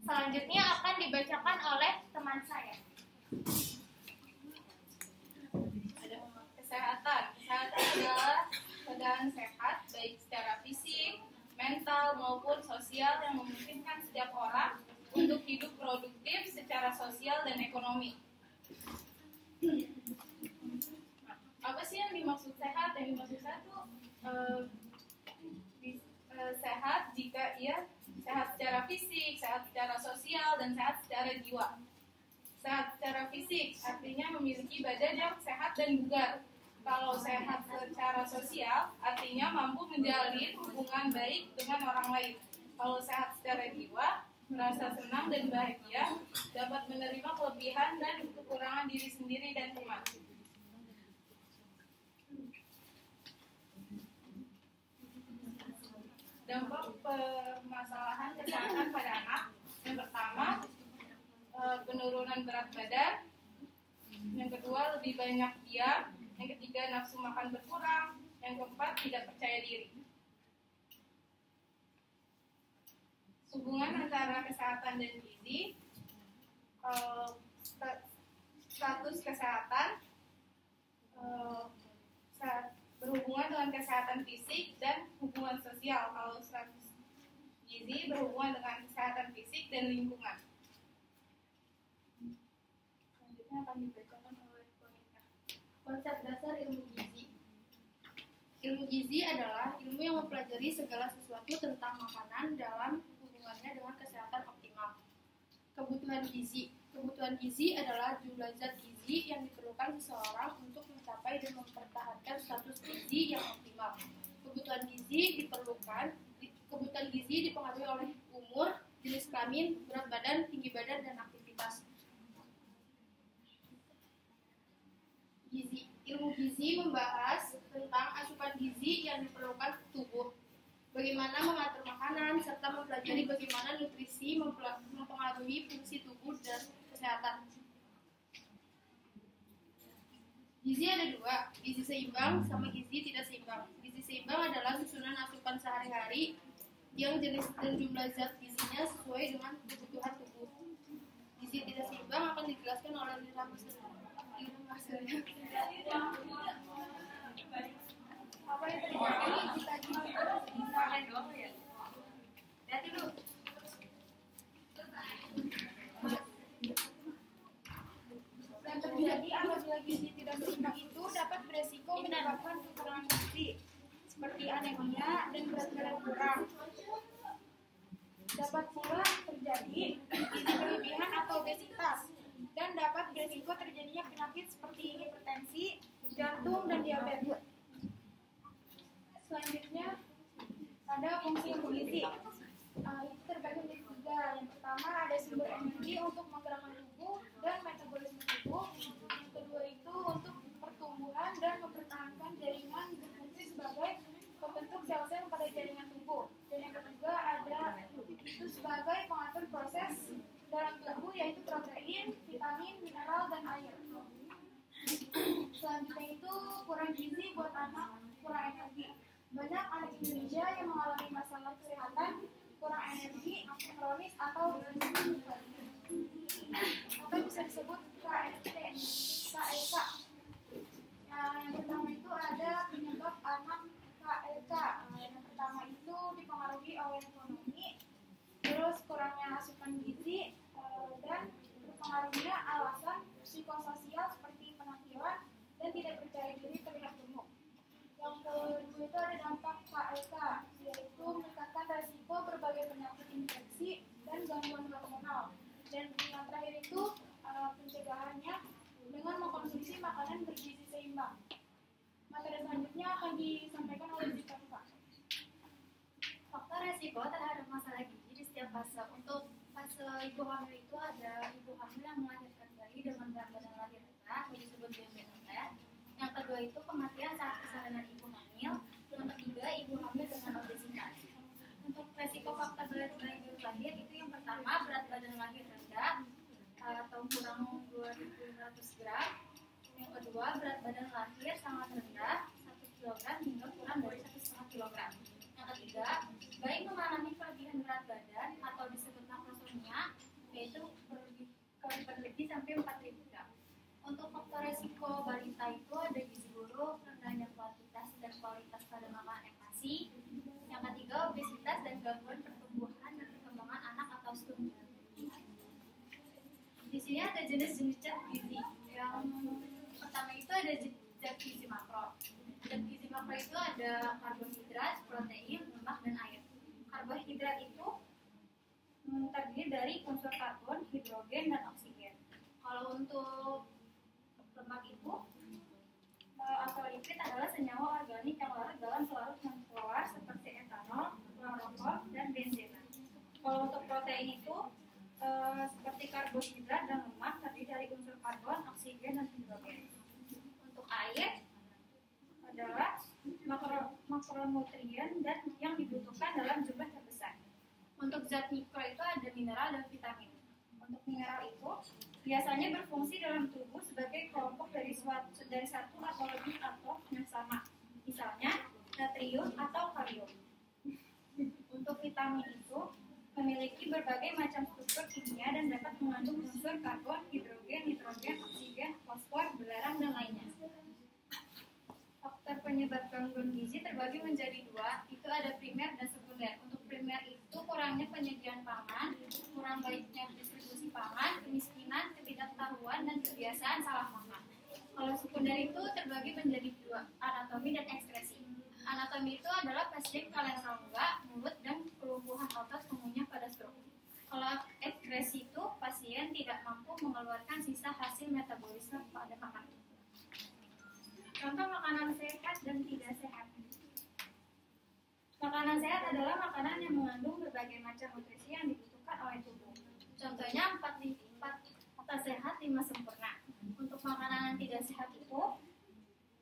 Selanjutnya akan dibacakan oleh teman saya. Kesehatan. Kesehatan adalah keadaan sehat baik secara fisik, mental maupun sosial yang memungkinkan setiap orang untuk hidup produktif secara sosial dan ekonomi. Apa sih yang dimaksud sehat? Yang dimaksud sehat itu sehat jika ia sehat secara fisik, sehat secara sosial, dan sehat secara jiwa. Sehat secara fisik artinya memiliki badan yang sehat dan bugar. Kalau sehat secara sosial artinya mampu menjalin hubungan baik dengan orang lain. Kalau sehat secara jiwa, merasa senang dan bahagia, dapat menerima kelebihan dan kekurangan diri sendiri dan teman. Dampak permasalahan kesehatan pada anak. Yang pertama, penurunan berat badan. Yang kedua, lebih banyak diam. Yang ketiga, nafsu makan berkurang. Yang keempat, tidak percaya diri. Hubungan antara kesehatan dan gizi. Status kesehatan berhubungan dengan kesehatan fisik dan hubungan sosial. Kalau status gizi berhubungan dengan kesehatan fisik dan lingkungan. Selanjutnya akan dibacakan oleh Monica. Konsep dasar ilmu gizi. Ilmu gizi adalah ilmu yang mempelajari segala sesuatu tentang makanan dalam hubungannya dengan kesehatan optimal. Kebutuhan gizi. Kebutuhan gizi adalah jumlah zat gizi yang diperlukan seseorang untuk mencapai dan mempertahankan status gizi yang optimal. Kebutuhan gizi dipengaruhi oleh umur, jenis kelamin, berat badan, tinggi badan, dan aktivitas. Gizi. Ilmu gizi membahas tentang asupan gizi yang diperlukan tubuh, bagaimana mengatur makanan, serta mempelajari bagaimana nutrisi mempengaruhi fungsi tubuh dan kesehatan. Gizi ada dua, gizi seimbang sama gizi tidak seimbang. Gizi seimbang adalah susunan asupan sehari-hari yang jenis dan jumlah zat gizinya sesuai dengan kebutuhan tubuh. Gizi tidak seimbang akan dijelaskan oleh Lila Marselia. Apa yang terjadi jika gizi seimbang? Lihat dulu. Yang terjadi apabila gizi tidak seimbang itu dapat beresiko menyebabkan kekurangan gizi seperti anemia dan berat badan kurang. Dapat pula terjadi gizi berlebihan atau obesitas dan dapat beresiko terjadinya penyakit seperti hipertensi, jantung, dan diabetes. Selanjutnya ada fungsi gizi. Itu terbagi menjadi tiga. Yang pertama ada sumber energi untuk menggerakkan tubuh dan metabolisme tubuh. Yang kedua itu untuk pertumbuhan dan mempertahankan jaringan berfungsi sebagai pembentuk sel-sel pada jaringan tubuh. Dan yang ketiga ada itu sebagai pengatur proses dalam tubuh yaitu protein, vitamin, mineral, dan air. Selanjutnya itu kurang gizi buat anak, kurang energi. Banyak anak Indonesia yang mengalami masalah kesehatan, kurang energi, kronis atau bisa disebut KST, KEK. Yang pertama itu ada penyebab anak KEK. Yang pertama itu dipengaruhi oleh ekonomi, terus kurangnya asupan gizi, dan berpengaruhnya alasan psikososial seperti penampilan dan tidak percaya diri terlihat gemuk. Yang kedua itu ada dampak KEK, yaitu meningkatkan resiko berbagai penyakit infeksi dan gangguan hormonal. Dan yang terakhir itu pencegahannya dengan mengkonsumsi makanan bergizi seimbang. Materi selanjutnya akan disampaikan oleh Zita. Faktor resiko terhadap masalah gizi di setiap fase. Untuk fase ibu hamil itu ada ibu hamil yang melahirkan bayi dengan berat badan lahir rendah, yang disebut BMT. Yang kedua itu kematian saat persalinan ibu hamil. Yang ketiga ibu hamil dengan obesitas. Untuk resiko faktor berat bayi lahir itu yang pertama berat badan lahir rendah atau kurang 2.500 gram. Yang kedua berat badan lahir sangat rendah 1 kg hingga kurang dari 1,5 kg. Yang ketiga, bayi mengalami kelebihan berat badan atau disebut makrosonia jenis-jenis zat gizi. Yang pertama itu ada zat gizi makro. Zat gizi makro itu ada karbohidrat, protein, lemak, dan air. Karbohidrat itu terdiri dari unsur karbon, hidrogen, dan oksigen. Kalau untuk lemak itu atau lipid adalah senyawa organik yang larut dalam pelarut yang keluar seperti etanol, chlorofil, dan benzena. Kalau untuk protein itu seperti karbohidrat dan lemak terdiri dari unsur karbon, oksigen, dan hidrogen. Untuk air adalah makronutrien dan yang dibutuhkan dalam jumlah terbesar. Untuk zat mikro itu ada mineral dan vitamin. Untuk mineral itu biasanya berfungsi dalam tubuh sebagai kelompok dari satu atau lebih atom yang sama, misalnya natrium atau kalium. Untuk vitamin itu memiliki berbagai macam struktur kimia dan dapat mengandung unsur karbon, hidrogen, nitrogen, oksigen, fosfor, belerang, dan lainnya. Faktor penyebab gangguan gizi terbagi menjadi dua, itu ada primer dan sekunder. Untuk primer itu kurangnya penyediaan pangan, kurang baiknya distribusi pangan, kemiskinan, ketidaktahuan, dan kebiasaan salah makan. Kalau sekunder itu terbagi menjadi dua, anatomi dan ekspresi. Anatomi itu adalah pasien kaleng rongga, mulut, dan kelumpuhan otot mengunyah pada stroke. Kalau ekspresi itu pasien tidak mampu mengeluarkan sisa hasil metabolisme pada makanan. Contoh makanan sehat dan tidak sehat. Makanan sehat adalah makanan yang mengandung berbagai macam nutrisi yang dibutuhkan oleh tubuh. Contohnya 4 kata sehat, 5 sempurna. Untuk makanan yang tidak sehat itu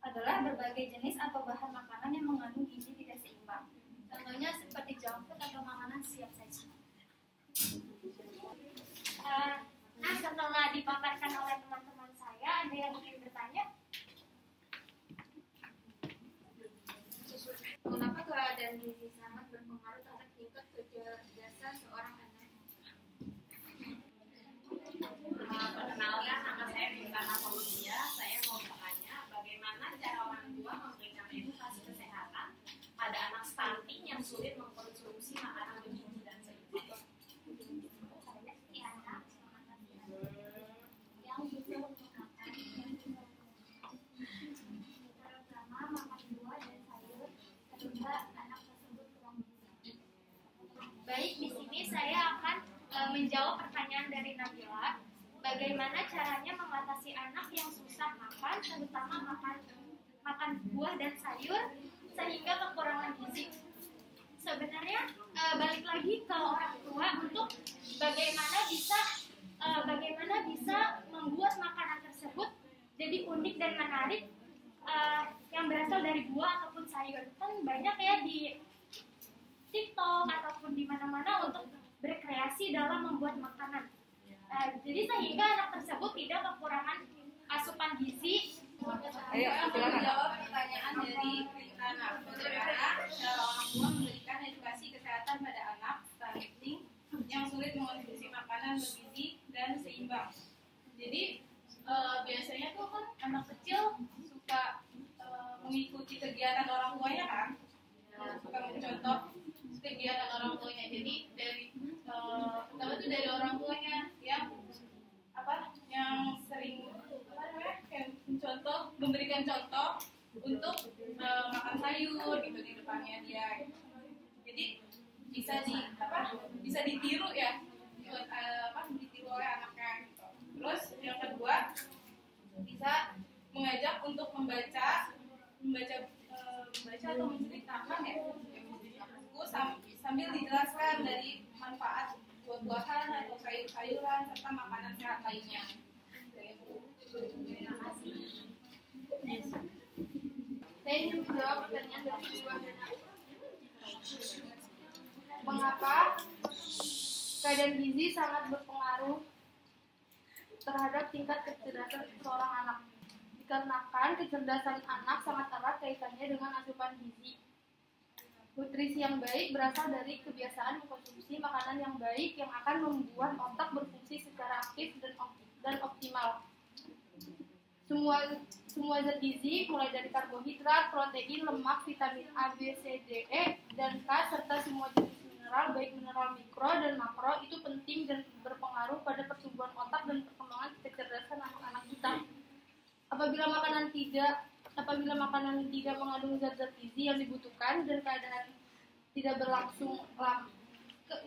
adalah berbagai jenis atau bahan makanan yang mengandung gizi tidak seimbang. Contohnya seperti junk food atau makanan siap saji. Nah, setelah dipaparkan oleh teman-teman saya, ada yang ingin bertanya? Mengapa keadaan gizi sangat berpengaruh terhadap tingkat kecerdasan seorang anak? Perkenalkan, nama saya Rifana Pauludia. Saya mau bertanya bagaimana cara orang tua memberikan edukasi kesehatan pada anak stunting yang sulit mengkonsumsi makanan bergizi dan seimbang. Yang bisa menggunakan terutama makan buah dan sayur sehingga anak tersebut kurang gizi. Baik, di sini saya akan menjawab pertanyaan dari Nabila. Bagaimana caranya mengatasi anak yang susah makan, terutama makan buah dan sayur sehingga kekurangan gizi? Sebenarnya balik lagi ke orang tua untuk bagaimana bisa membuat makanan tersebut jadi unik dan menarik, yang berasal dari buah ataupun sayur. Kan banyak ya di TikTok ataupun di mana-mana untuk berkreasi dalam membuat makanan. Jadi sehingga anak tersebut tidak kekurangan asupan gizi. Ayo, silakan jawab pertanyaan dari Rifana. Bagaimana cara orang tua memberikan edukasi kesehatan pada anak stunting yang sulit mengonsumsi makanan bergizi dan seimbang? Jadi biasanya tuh kan anak kecil suka mengikuti kegiatan orang tuanya kan, suka mencontoh kegiatan orang tuanya. Jadi dari pertama tuh dari orang tuanya yang sering kayak memberikan contoh untuk makan sayur gitu di depannya dia. Jadi bisa ditiru ya, ditiru oleh anaknya gitu. Terus yang kedua bisa mengajak untuk membaca atau menceritakan ya buku sambil dijelaskan dari manfaat buah-buahan atau sayur-sayuran serta makanan sehat lainnya. Terima kasih. Saya ingin menjawab pertanyaan dari Ibu. Mengapa keadaan gizi sangat berpengaruh terhadap tingkat kecerdasan seorang anak? Dikarenakan kecerdasan anak sangat erat kaitannya dengan asupan gizi. Nutrisi yang baik berasal dari kebiasaan mengkonsumsi makanan yang baik yang akan membuat otak berfungsi secara aktif dan optimal. Semua zat gizi, mulai dari karbohidrat, protein, lemak, vitamin A, B, C, D, E, dan K, serta semua jenis mineral, baik mineral mikro dan makro, itu penting dan berpengaruh pada pertumbuhan otak dan perkembangan kecerdasan apabila makanan tidak mengandung zat-zat gizi yang dibutuhkan dan keadaan tidak berlangsung lama,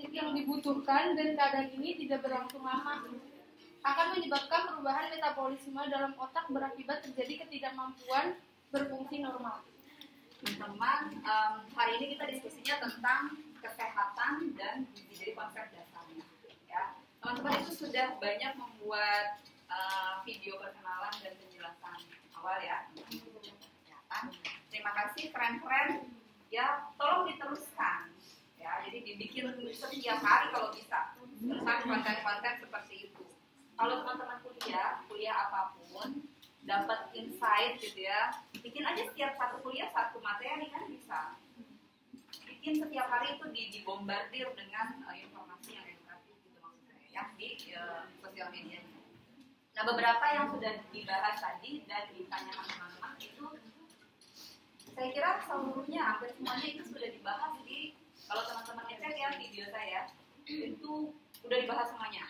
yang dibutuhkan dan keadaan ini tidak berlangsung lama, akan menyebabkan perubahan metabolisme dalam otak berakibat terjadi ketidakmampuan berfungsi normal. Teman-teman, hari ini kita diskusinya tentang kesehatan dan gizi, jadi konsep dasarnya. Ya, teman-teman itu sudah banyak membuat video perkenalan dan penjelasan awal ya. Terima kasih, keren-keren. Ya, tolong diteruskan. Ya, jadi dibikin setiap hari kalau bisa tentang konten-konten seperti itu. Kalau teman-teman kuliah apapun, dapat insight gitu ya, bikin aja setiap satu kuliah satu materi kan bisa. Bikin setiap hari itu dibombardir dengan informasi yang edukatif gitu maksud saya ya di sosial media. Nah, beberapa yang sudah dibahas tadi dan ditanyakan teman-teman itu saya kira seluruhnya hampir semuanya itu sudah dibahas kalau teman-teman ngecek ya video saya itu udah dibahas semuanya.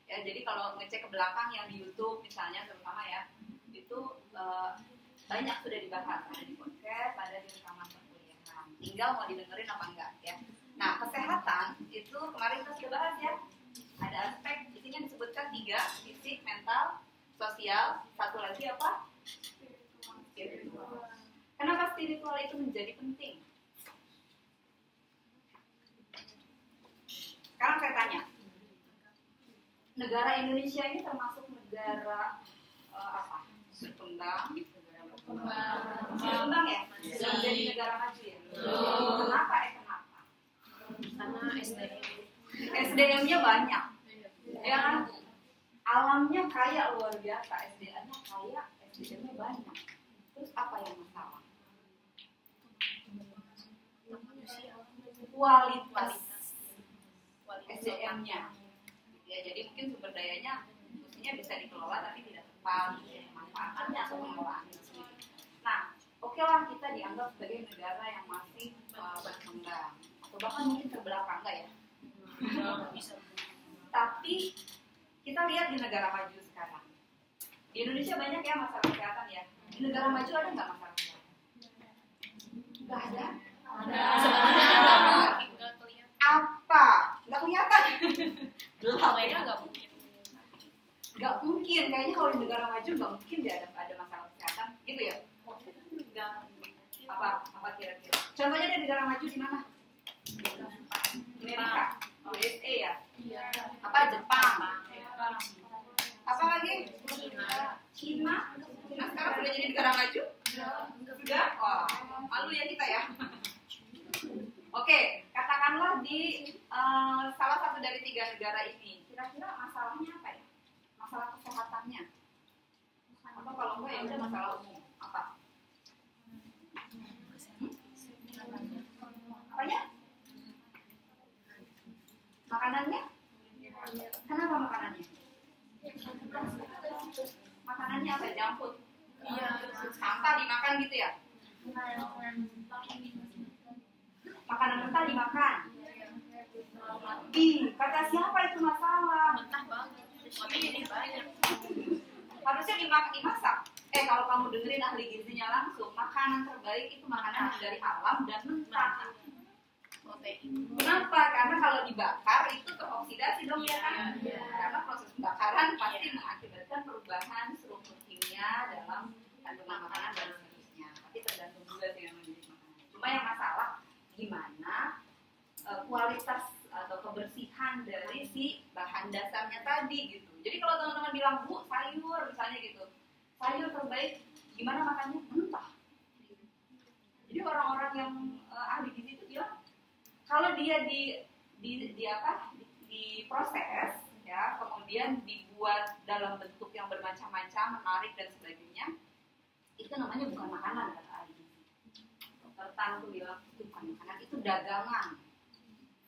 Ya, jadi kalau ngecek ke belakang yang di YouTube misalnya terutama ya, itu banyak sudah dibahas, ada di podcast, ada di rekaman perkuliahan. Tinggal mau didengerin apa enggak ya. Nah, kesehatan itu kemarin kita sudah bahas ya. Ada aspek di sini disebutkan 3, fisik, mental, sosial, satu lagi apa? Spiritual. Kenapa spiritual itu menjadi penting? Sekarang saya tanya, negara Indonesia ini termasuk negara apa? Berkembang, berkembang ya? Jadi negara maju ya? Kenapa? Kenapa? Karena SDM-nya banyak, ya kan? Alamnya kaya luar biasa, SDM-nya kaya, SDM-nya banyak. Terus apa yang masalah? Kualitas SDM-nya. Ya, jadi mungkin sumber dayanya mestinya bisa dikelola tapi tidak tepat manfaatnya atau pengelolaannya. Nah, oke lah kita dianggap sebagai negara yang masih berkembang atau bahkan mungkin terbelakang enggak ya? Tapi kita lihat di negara maju sekarang. Di Indonesia banyak ya masalah kesehatan ya. Di negara maju ada nggak masalah kesehatan? Nggak ada. Apa? Nggak kelihatan. Gelap ya, nggak mungkin. Nggak mungkin. Kayaknya kalau di negara maju nggak mungkin dia ada masalah kesehatan, gitu ya? Apa kira-kira? Contohnya di negara maju di mana? Amerika, USA ya? Apa Jepang? Apa lagi? Cina sekarang sudah jadi negara maju? Sudah? Wah, malu ya kita ya. Oke, katakanlah di salah satu dari 3 negara ini, kira-kira masalahnya apa ya? Masalah kesehatannya? Atau kalau enggak ya udah masalah umum? Apa? Apanya? Makanannya? Kenapa makanannya? Makanannya apa? Junk food? Iya. Sampah dimakan gitu ya? Makanan mentah dimakan. Kata siapa itu masalah? mentah banget. Tapi ini banyak. Harusnya dimasak. Kalau kamu dengerin ahli gizinya langsung, makanan terbaik itu makanan dari alam dan mentah. Kenapa? Karena kalau dibakar itu teroksidasi dong ya kan? Karena proses pembakaran pasti mengakibatkan perubahan struktur kimia dalam kandungan makanan dan seterusnya. Tapi tergantung juga sih yang menjadi makanan. Cuma yang masalah gimana kualitas atau kebersihan dari si bahan dasarnya tadi gitu. Jadi kalau teman-teman bilang, Bu, sayur misalnya gitu, sayur terbaik gimana makannya? Mentah. Jadi orang-orang yang ahli gizi itu bilang kalau dia diproses ya, kemudian dibuat dalam bentuk yang bermacam-macam, menarik dan sebagainya, itu namanya bukan makanan kata ahli gizi. Dokter Tan tuh bilang itu bukan makanan, itu dagangan.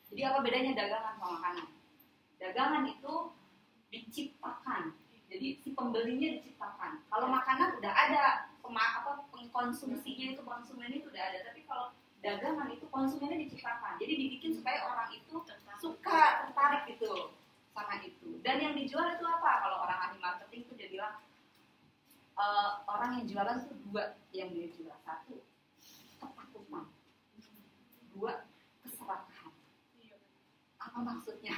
Jadi apa bedanya dagangan sama makanan? Dagangan itu diciptakan. Jadi si pembelinya diciptakan. Kalau makanan udah ada, pengkonsumsinya itu konsumennya itu udah ada. Tapi kalau dagangan itu konsumennya diciptakan. Jadi dibikin supaya orang itu suka, tertarik gitu sama itu. Dan yang dijual itu apa? Kalau orang ahli marketing itu dia bilang orang yang jualan tuh 2 Apa maksudnya?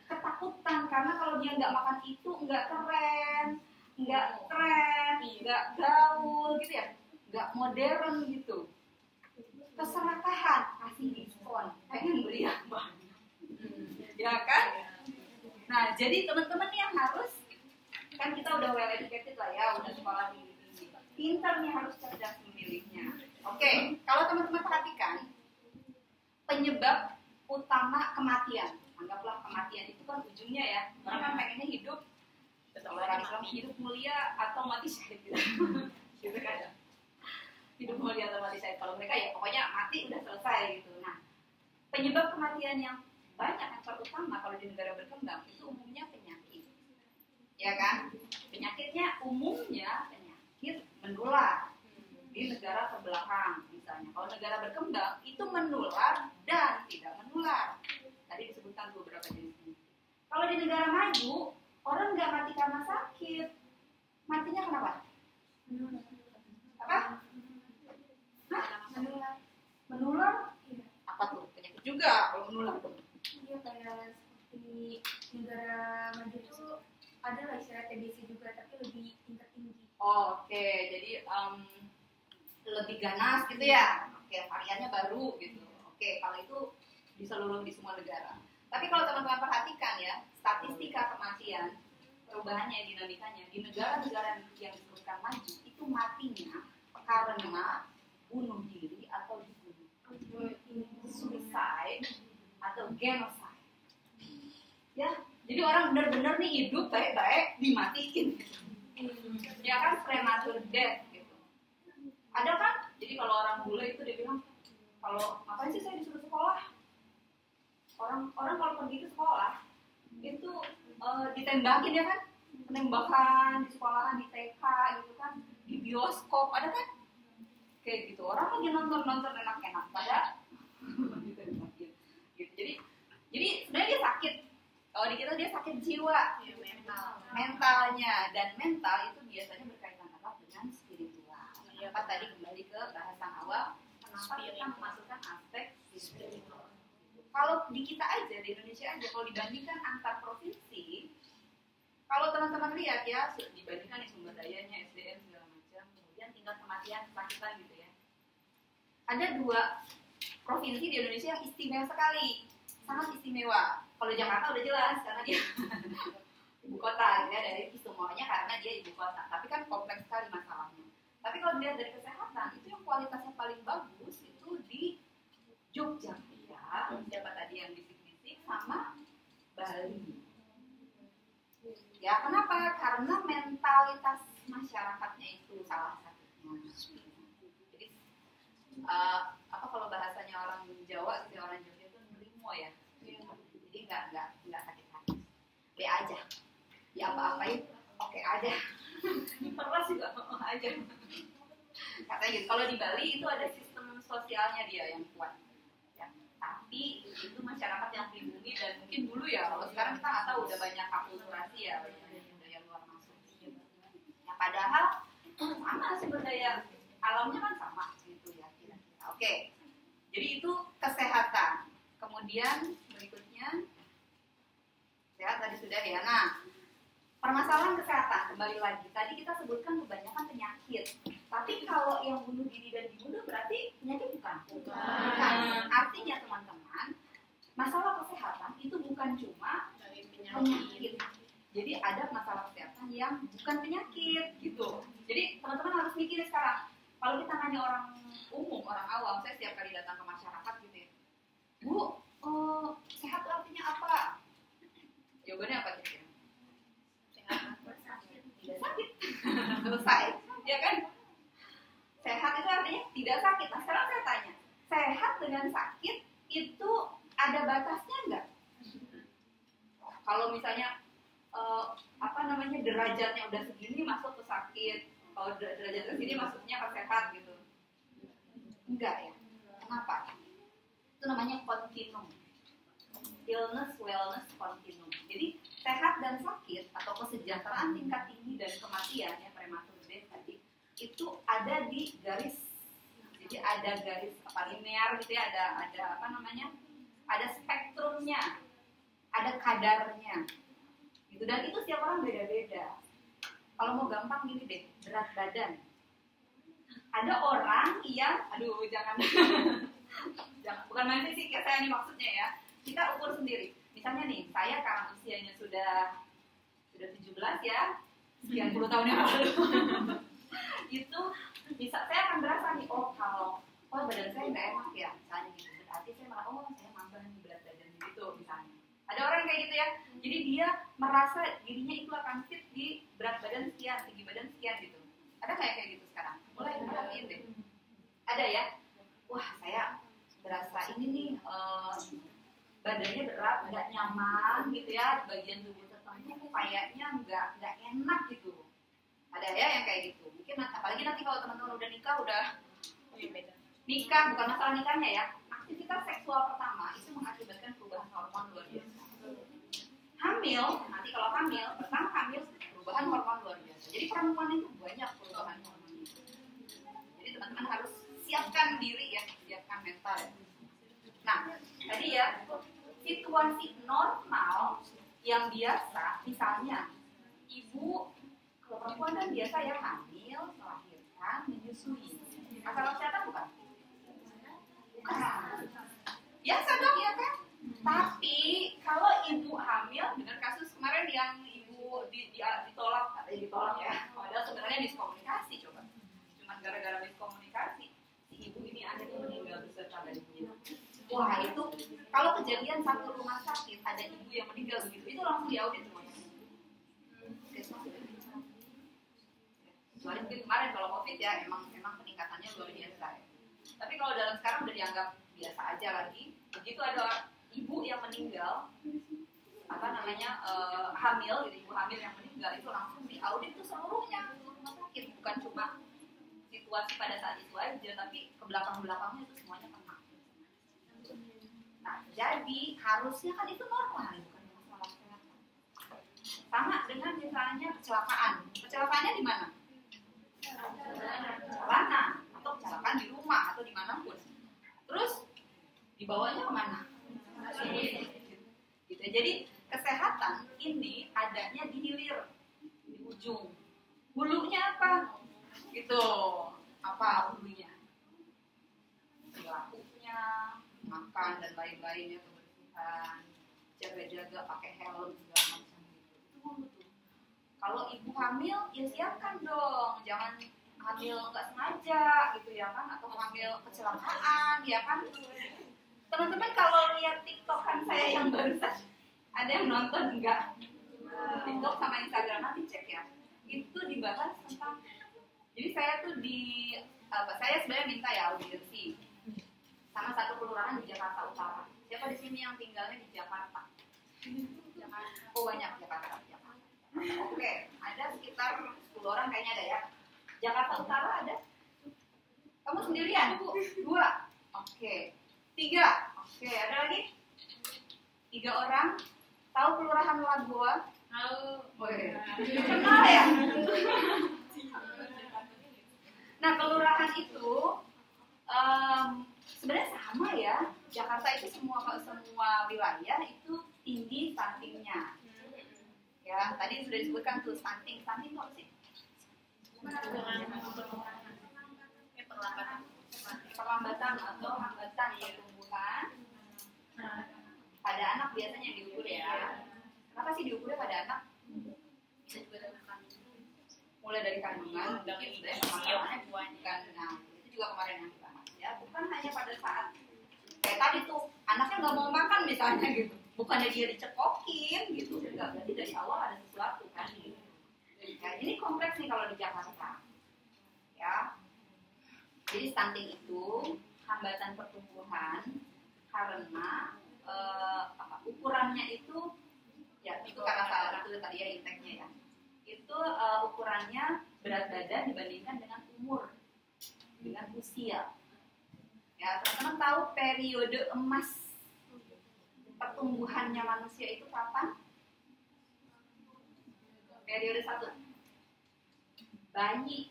Ketakutan, karena kalau dia nggak makan itu nggak keren, nggak tren, nggak gaul gitu ya, nggak modern gitu. Keserakahan, kasih diskon, pengen beli apa? Ya kan? Nah, jadi teman-teman yang harus, kan kita udah well educated lah ya, udah sekolah tinggi-tinggi. Pinternya harus cerdas memilihnya. Oke, kalau teman-teman perhatikan, penyebab utama kematian, anggaplah kematian itu kan ujungnya ya, orang kan pengennya hidup, kalau orang Islam hidup mulia atau mati syahid gitu. Gitu kan? Hidup mulia atau mati syahid. Kalau mereka ya pokoknya mati udah selesai gitu. Nah, penyebab kematian yang banyak yang terutama kalau di negara berkembang itu umumnya penyakit, ya kan? Penyakitnya umumnya penyakit menular di negara terbelakang misalnya. Kalau negara berkembang itu menular dan tidak menular. Tadi disebutkan beberapa jenisnya. Kalau di negara maju orang nggak mati karena sakit, matinya kenapa? Apa? Hah? Menular? Apa tuh? Penyakit juga kalau menular tuh. Iya, kayak seperti negara maju itu ada lah istilah TBC juga, tapi lebih tingkat tinggi. Oke, jadi lebih ganas gitu ya. Oke, variannya baru gitu. Oke, kalau itu di semua negara. Tapi kalau teman-teman perhatikan ya, statistika kematian, perubahannya, dinamikanya di negara-negara yang disebutkan maju itu matinya karena bunuh diri atau dibunuh, suicide atau genocide. Ya, jadi orang benar-benar nih hidup baik-baik dimatiin. Ya kan, premature death gitu. Ada kan? Jadi kalau orang bule itu dia bilang, kalau ngapain sih saya disuruh sekolah? Orang kalau pergi ke sekolah itu ditembakin ya kan? Penembakan di sekolahan, di TK gitu kan, di bioskop ada kan? Kayak gitu. Orang lagi nonton enak-enak pada ditembakin. Gitu. Jadi sebenarnya dia sakit. Kalau di kita dia sakit jiwa, mentalnya, dan mental itu biasanya berkaitan erat dengan spiritual. Apa tadi kembali ke bahasan awal, kenapa kita memasukkan aspek spiritual? Kalau di kita aja, di Indonesia aja, kalau dibandingkan antar provinsi, kalau teman-teman lihat ya, dibandingkan sumber dayanya, SDM segala macam, kemudian tingkat kematian, kesakitan gitu ya. Ada 2 provinsi di Indonesia yang istimewa sekali, sangat istimewa. Kalau Jakarta udah jelas karena dia ibu kota, ya, dari istimewanya karena dia ibu kota. Tapi kan kompleks sekali masalahnya. Tapi kalau dilihat dari kesehatan, itu yang kualitasnya paling bagus itu di Jogja, ya, siapa tadi yang bisik-bisik, sama Bali. Ya, kenapa? Karena mentalitas masyarakatnya itu salah satunya. Jadi, apa kalau bahasanya orang Jawa, orang Jogja itu nerimo ya. Jadi nggak sakit hati. Be aja. Ya apa-apain, oke aja. Diperas juga aja. Katanya gitu. Kalau di Bali itu ada sistem sosialnya dia yang kuat. Ya. Tapi itu masyarakat yang pribumi dan mungkin dulu ya. Kalau sekarang kita nggak tahu udah banyak akulturasi ya, banyak budaya luar masuk. Ya padahal sama sumber daya alamnya kan sama gitu ya kira-kira. Oke. Jadi itu kesehatan. Kemudian berikutnya sehat tadi sudah ya. Nah, permasalahan kesehatan kembali lagi. Tadi kita sebutkan kebanyakan penyakit. Tapi kalau yang bunuh diri dan dibunuh berarti penyakit bukan? Bukan. Artinya teman-teman, masalah kesehatan itu bukan cuma penyakit. Jadi ada masalah kesehatan yang bukan penyakit gitu. Jadi teman-teman harus mikir sekarang. Kalau kita nanya orang umum, orang awam, saya setiap kali datang ke masyarakat gitu ya. Bu, sehat itu artinya apa? Jawabannya apa kira-kira? Tidak sakit. Selesai, ya kan? Sehat itu artinya tidak sakit. Nah sekarang saya tanya, sehat dengan sakit itu ada batasnya enggak? Kalau misalnya derajatnya udah segini masuk ke sakit, kalau derajatnya segini masuknya ke sehat gitu? Enggak ya? Kenapa? Itu namanya continuum. Illness, wellness, continuum. Jadi sehat dan sakit atau kesejahteraan tingkat tinggi dan kematian ya prematur death tadi itu ada di garis. Jadi ada garis linear gitu ya, ada ada spektrum ukurnya, ada kadarnya, gitu. Dan itu setiap orang beda-beda. Kalau mau gampang gini deh, berat badan. Ada orang yang, aduh jangan, jangan, bukan main fisik ya saya nih maksudnya ya. Kita ukur sendiri. Misalnya nih, saya karena usianya sudah 17 ya, sekian puluh tahun yang lalu. Itu bisa saya akan berasa nih, oh kalau badan saya nggak enak ya, misalnya gitu. Berarti saya malah, oh saya nambah nih berat badan gitu misalnya. Ada orang yang kayak gitu ya. Jadi dia merasa dirinya itu akan fit di berat badan sekian, tinggi badan sekian gitu. Ada kayak gitu sekarang? Mulai perhatiin deh. Ada ya? Wah saya berasa ini nih badannya berat, nggak nyaman gitu ya, bagian tubuh tertentu kayaknya nggak enak gitu. Ada ya yang kayak gitu. Mungkin apalagi nanti kalau teman-teman udah nikah, nikah bukan masalah nikahnya ya. Aktivitas seksual pertama itu mengakibatkan perubahan hormon luar biasa. Hamil, nanti kalau pertama hamil perubahan hormon luar biasa. Jadi perempuan itu banyak perubahan hormon itu. Jadi teman-teman harus siapkan diri ya, siapkan mental ya. Nah, tadi ya situasi normal yang biasa, misalnya ibu kalau perempuan kan biasa ya hamil, melahirkan, menyusui. Masalah kesehatan bukan? Bukan. Biasa dong ya kan? Tapi kalau ibu hamil, dengan kasus kemarin yang ibu ditolak ya, padahal sebenarnya miskomunikasi coba. Cuma gara-gara miskomunikasi, si ibu ini akhirnya meninggal beserta bayinya. Wah itu kalau kejadian satu rumah sakit ada ibu yang meninggal begitu, itu langsung diaudit semuanya. Kecuali mungkin kemarin kalau COVID ya emang peningkatannya luar biasa ya. Tapi kalau dalam sekarang udah dianggap biasa aja lagi. Begitu ada ibu yang meninggal, hamil gitu, ibu hamil yang meninggal itu langsung diaudit tuh seluruhnya rumah sakit, bukan cuma situasi pada saat itu aja, tapi ke belakangnya itu semuanya kena. Nah, jadi harusnya kan itu normal, bukan masalah kesehatan. Sama dengan misalnya kecelakaan. Kecelakaannya di mana? Jalanan atau kecelakaan di rumah atau dimanapun. Terus dibawanya kemana? Gitu. Jadi kesehatan ini adanya di hilir, di ujung. Hulunya apa? Gitu. Apa hulunya? Perilakunya, makan dan lain-lainnya, kebersihan, jaga-jaga, pakai helm segala macam gitu. Itu hulu tuh. Kalau ibu hamil, ya siapkan dong, jangan hamil nggak sengaja gitu ya kan, atau hamil kecelakaan ya kan. Teman-teman kalau lihat TikTokan saya yang barusan, ada yang nonton enggak? TikTok sama Instagram nanti cek ya. Itu dibahas tentang, jadi saya tuh saya sebenarnya minta ya audiensi sama satu kelurahan di Jakarta Utara. Siapa di sini yang tinggalnya di Jakarta? Oh banyak Jakarta. Oke, ada sekitar 10 orang kayaknya ada ya. Jakarta Utara ada? Kamu sendirian? 2. Oke. 3. Oke, ada lagi? 3 orang. Tahu kelurahan Lagoa? Tahu. Kenal ya? Nah, kelurahan itu sebenarnya sama ya. Jakarta itu semua wilayah itu tinggi stuntingnya. Ya, tadi sudah disebutkan tuh stunting. Stunting itu apa sih? Perlambatan atau hambatan pertumbuhan pada anak biasanya yang diukur ya. Kenapa sih diukurnya pada anak? Bisa juga dari mulai dari kandungan, mungkin sebenarnya bukan. Nah, itu juga kemarin yang dibahas ya. Bukan hanya pada saat kayak tadi tuh anaknya nggak mau makan misalnya gitu, bukannya dia dicekokin gitu, enggak, berarti dari awal ada sesuatu kan. Ya, ini kompleks nih kalau di Jakarta. Ya. Jadi stunting itu hambatan pertumbuhan karena ukurannya itu ya itu karena salah itu tadi ya intake-nya ya. Itu ukurannya berat badan dibandingkan dengan umur, dengan usia. Ya, teman-teman tahu periode emas pertumbuhannya manusia itu kapan? Periode 1. Bayi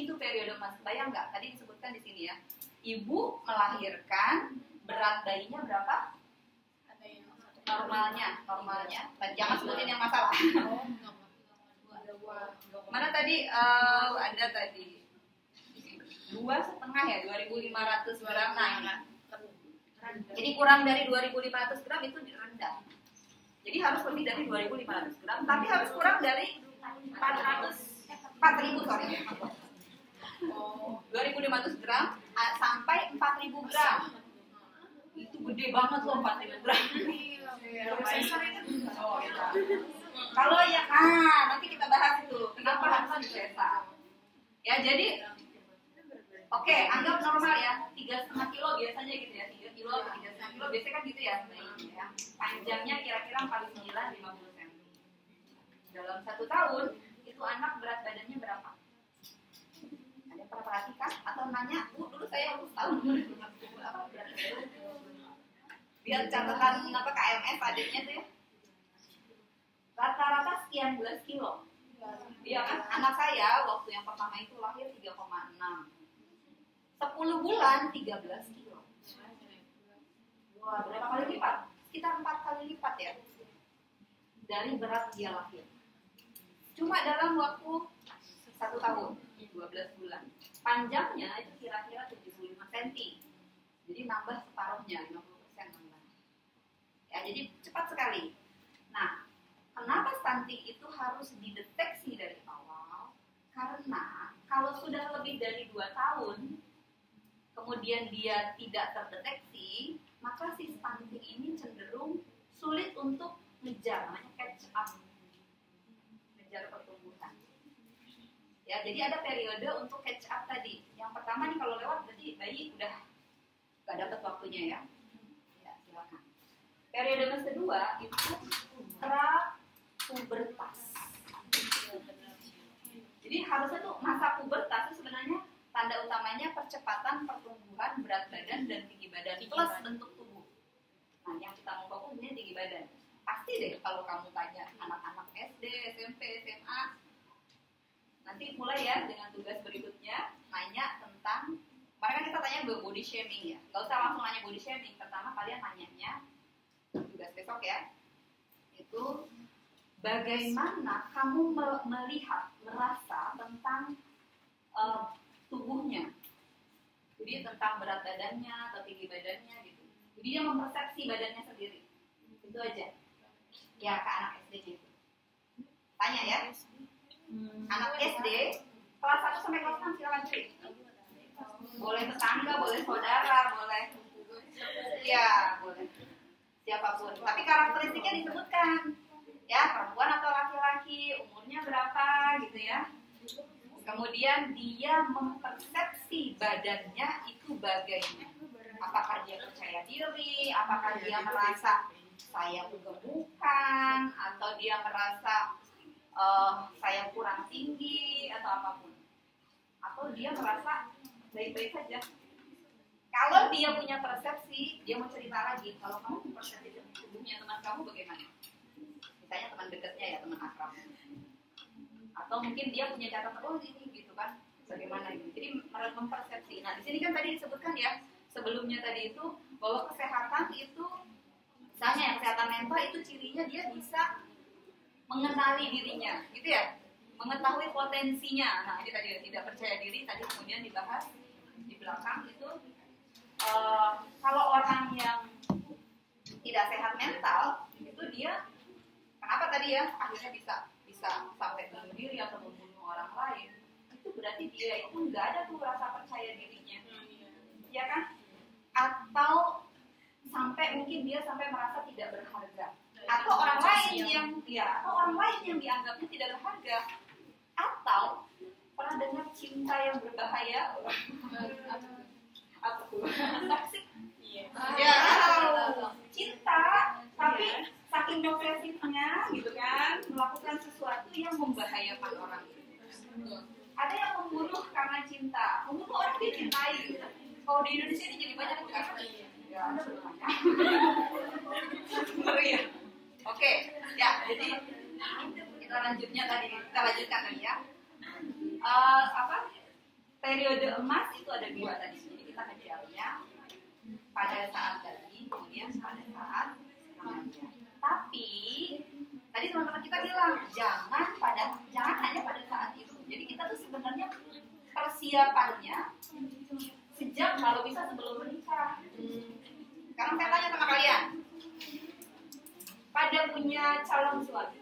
itu periode emas. Bayang nggak? Tadi disebutkan di sini ya. Ibu melahirkan, berat berat bayinya berapa? Ada yang Normalnya. Jangan sebutin yang masalah. Mana tadi ada tadi 2,5 ya, 2.500 gram. Nah, ini. Jadi kurang dari 2.500 gram itu rendah. Jadi harus lebih dari 2.500 gram, tapi harus kurang dari 4.000 sorry. 2.500 gram sampai 4.000 gram. Itu gede banget loh 4.000 gram. Oh, iya. Kalau ya, nanti kita bahas itu. Kenapa harus disesar? Ya, jadi oke, anggap normal ya, 3,5 kilo biasanya gitu ya, 3 kilo atau 3,5 kilo biasanya kan gitu ya, ya. Panjangnya kira-kira 49-50 cm. Dalam 1 tahun itu anak berat badannya berapa? Ada yang pernah perhatikan atau nanya? Dulu saya harus tahu apa berat badan. Biar catatan KMS adiknya tuh ya. Rata-rata sekian belas kilo. Iya kan? Anak saya waktu yang pertama itu lahir 3,6. 10 bulan 13 kilo. Wah, berapa kali lipat? Sekitar 4 kali lipat ya. Dari berat dia lahir. Cuma dalam waktu 1 tahun, 12 bulan. Panjangnya itu kira-kira 75 cm. Jadi nambah separuhnya, 50% nambah. Ya, jadi cepat sekali. Nah, kenapa stunting itu harus dideteksi dari awal? Karena kalau sudah lebih dari 2 tahun, kemudian dia tidak terdeteksi, maka si stunting ini cenderung sulit untuk ngejar, namanya catch up, ngejar pertumbuhan. Ya, jadi ada periode untuk catch up tadi. Yang pertama nih kalau lewat berarti bayi udah gak dapat waktunya ya. Ya, silakan. Periode kedua itu pra-pubertas. Jadi harusnya tuh masa pubertas itu sebenarnya tanda utamanya percepatan pertumbuhan berat badan dan tinggi badan plus bentuk tubuh. Nah, yang kita mau fokus ini tinggi badan. Pasti deh kalau kamu tanya anak-anak SD, SMP, SMA, nanti mulai ya dengan tugas berikutnya nanya tentang, kemarin kan kita tanya body shaming ya. Gak usah langsung nanya body shaming. Pertama kalian nanyanya tugas besok ya. Itu bagaimana kamu melihat, merasa tentang tubuhnya. Jadi tentang berat badannya atau tinggi badannya gitu. Jadi dia mempersepsi badannya sendiri. Itu aja. Ya, ke anak SD gitu. Tanya ya. Anak SD kelas 1 sampai kelas 6 silakan cerita. Boleh tetangga, boleh saudara, boleh ya, boleh siapapun. Tapi karakteristiknya disebutkan. Ya, perempuan atau laki-laki, umurnya berapa gitu ya. Kemudian dia mempersepsi badannya itu bagaimana. Apakah dia percaya diri, apakah dia merasa saya kegemukan, atau dia merasa saya kurang tinggi, atau apapun. Atau dia merasa baik-baik saja. Kalau dia punya persepsi, dia mau cerita lagi. Kalau kamu mempersepsi tubuhnya teman kamu bagaimana? Misalnya teman dekatnya ya, teman akrab. Atau mungkin dia punya catatan, oh ini gitu kan, bagaimana gitu. Jadi mempersepsi. Nah, di sini kan tadi disebutkan ya, sebelumnya tadi itu bahwa kesehatan itu, misalnya ya, kesehatan mental itu cirinya dia bisa mengenali dirinya, gitu ya, mengetahui potensinya. Nah, ini tadi tidak percaya diri, tadi kemudian dibahas di belakang itu. Kalau orang yang tidak sehat mental, itu dia, kenapa tadi ya, akhirnya bisa sampai bunuh diri atau membunuh orang lain, itu berarti dia itu nggak ada tuh rasa percaya dirinya, ya kan? Atau sampai mungkin dia sampai merasa tidak berharga, atau orang lain yang dianggapnya tidak berharga, atau pernah dengar cinta yang berbahaya? Apa tuh? Toksik? Ya, cinta, tapi saking obsesifnya gitu kan, melakukan sesuatu yang membahayakan orang. Ada yang membunuh karena cinta, membunuh orang dia cintai. Kalau di Indonesia ini jadi banyak kan? Ya, ada banyak. Ya. Oke, ya, jadi kita lanjutkan tadi ya. Periode emas itu ada 2 tadi. Jadi kita kejarnya pada saat tadi, kemudian pada saat remaja. Tapi tadi teman-teman kita bilang jangan hanya pada saat itu. Jadi kita tuh sebenarnya persiapannya sejak kalau bisa sebelum menikah. Sekarang saya tanya sama kalian, pada punya calon suami?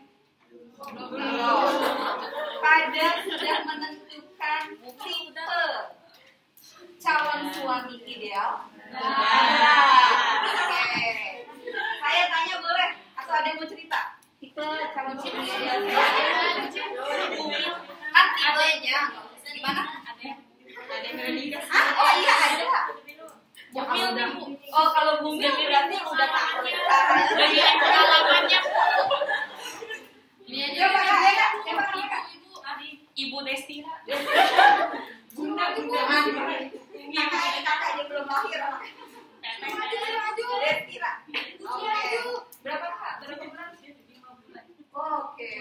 Pada sudah menentukan tipe calon suami ideal? Oke. Saya tanya boleh? Atau ada yang mau cerita? Tipe calon suami ideal kan tipenya gimana? Oh iya ada. Oh kalau bumi berarti udah tahu dari pengalamannya. Siapa namanya? Ibu Destina. Bunda. Kakak aja belum lahir. Maju. Destina. Oke. Berapa kak? Berapa bulan? Oke.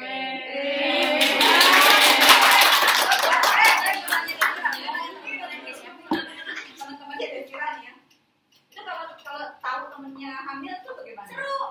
Teman-temannya Destina nih ya. Itu kalau tahu temennya hamil tuh bagaimana? Seru.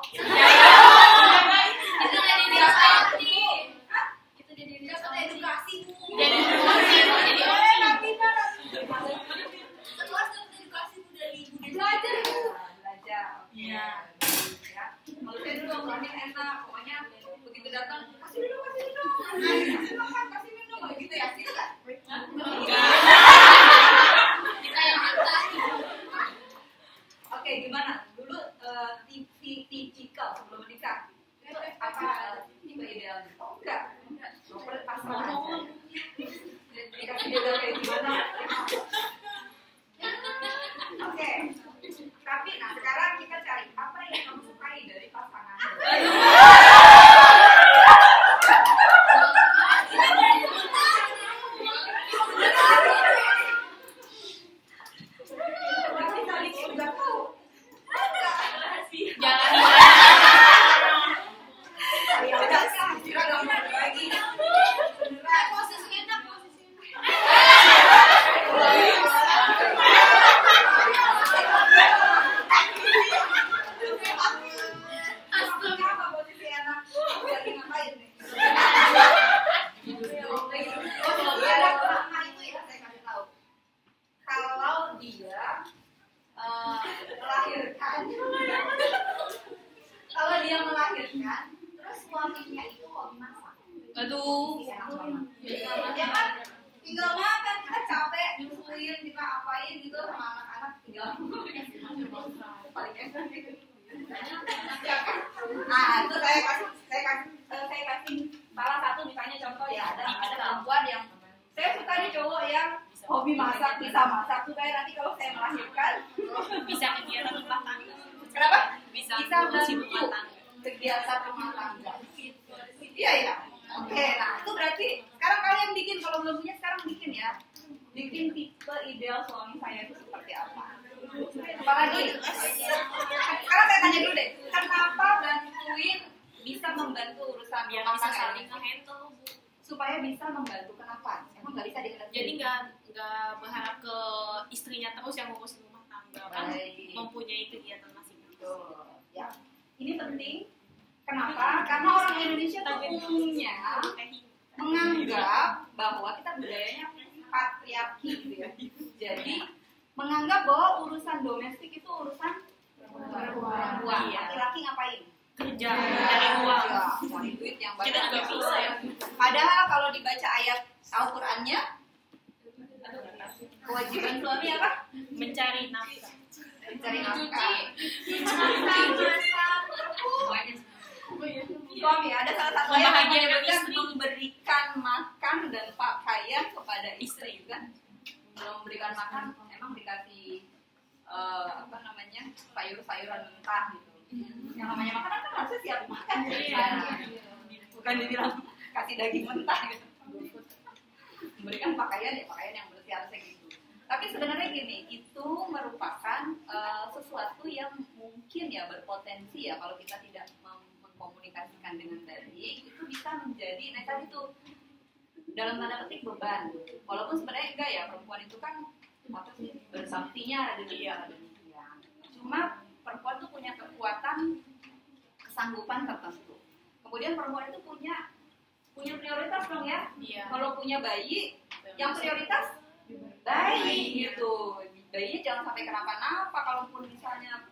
Oke, gimana? Dulu tipikal sebelum menikah itu apa tipe idealnya? Oh enggak. Pasrah aja. Dikasih ideal kayak gimana? Oke. Tapi nah sekarang kita cari apa yang kamu sukai dari pasangan. Menganggap bahwa kita budayanya patriarki gitu ya. Jadi menganggap bahwa urusan domestik itu urusan perempuan. Laki-laki ngapain? Kerja, cari uang, cari duit yang banyak. Kita juga bisa ya. Padahal kalau dibaca ayat Al-Qur'annya, kewajiban suami apa? Mencari nafkah. Mencari nafkah. Suami ada salah satu yang menyebutkan memberikan makan dan pakaian kepada istri kan. Kalau memberikan makan emang dikasih sayur-sayuran mentah gitu. Yang namanya makanan kan harusnya siap makan kan. Bukan dibilang kasih daging mentah gitu. Memberikan pakaian ya pakaian yang bersih harusnya gitu. Tapi sebenarnya gini, itu merupakan sesuatu yang mungkin ya berpotensi ya kalau kita tidak mengkomunikasikan dengan baik, itu bisa menjadi tadi tuh dalam tanda petik beban. Walaupun sebenarnya enggak ya, perempuan itu kan apa sih bersaktinya ada di dia demikian. Cuma perempuan tuh punya kekuatan kesanggupan tertentu. Kemudian perempuan itu punya prioritas dong ya. Iya. Kalau punya bayi, yang prioritas bayi gitu. Bayinya jangan sampai kenapa-napa. Kalaupun misalnya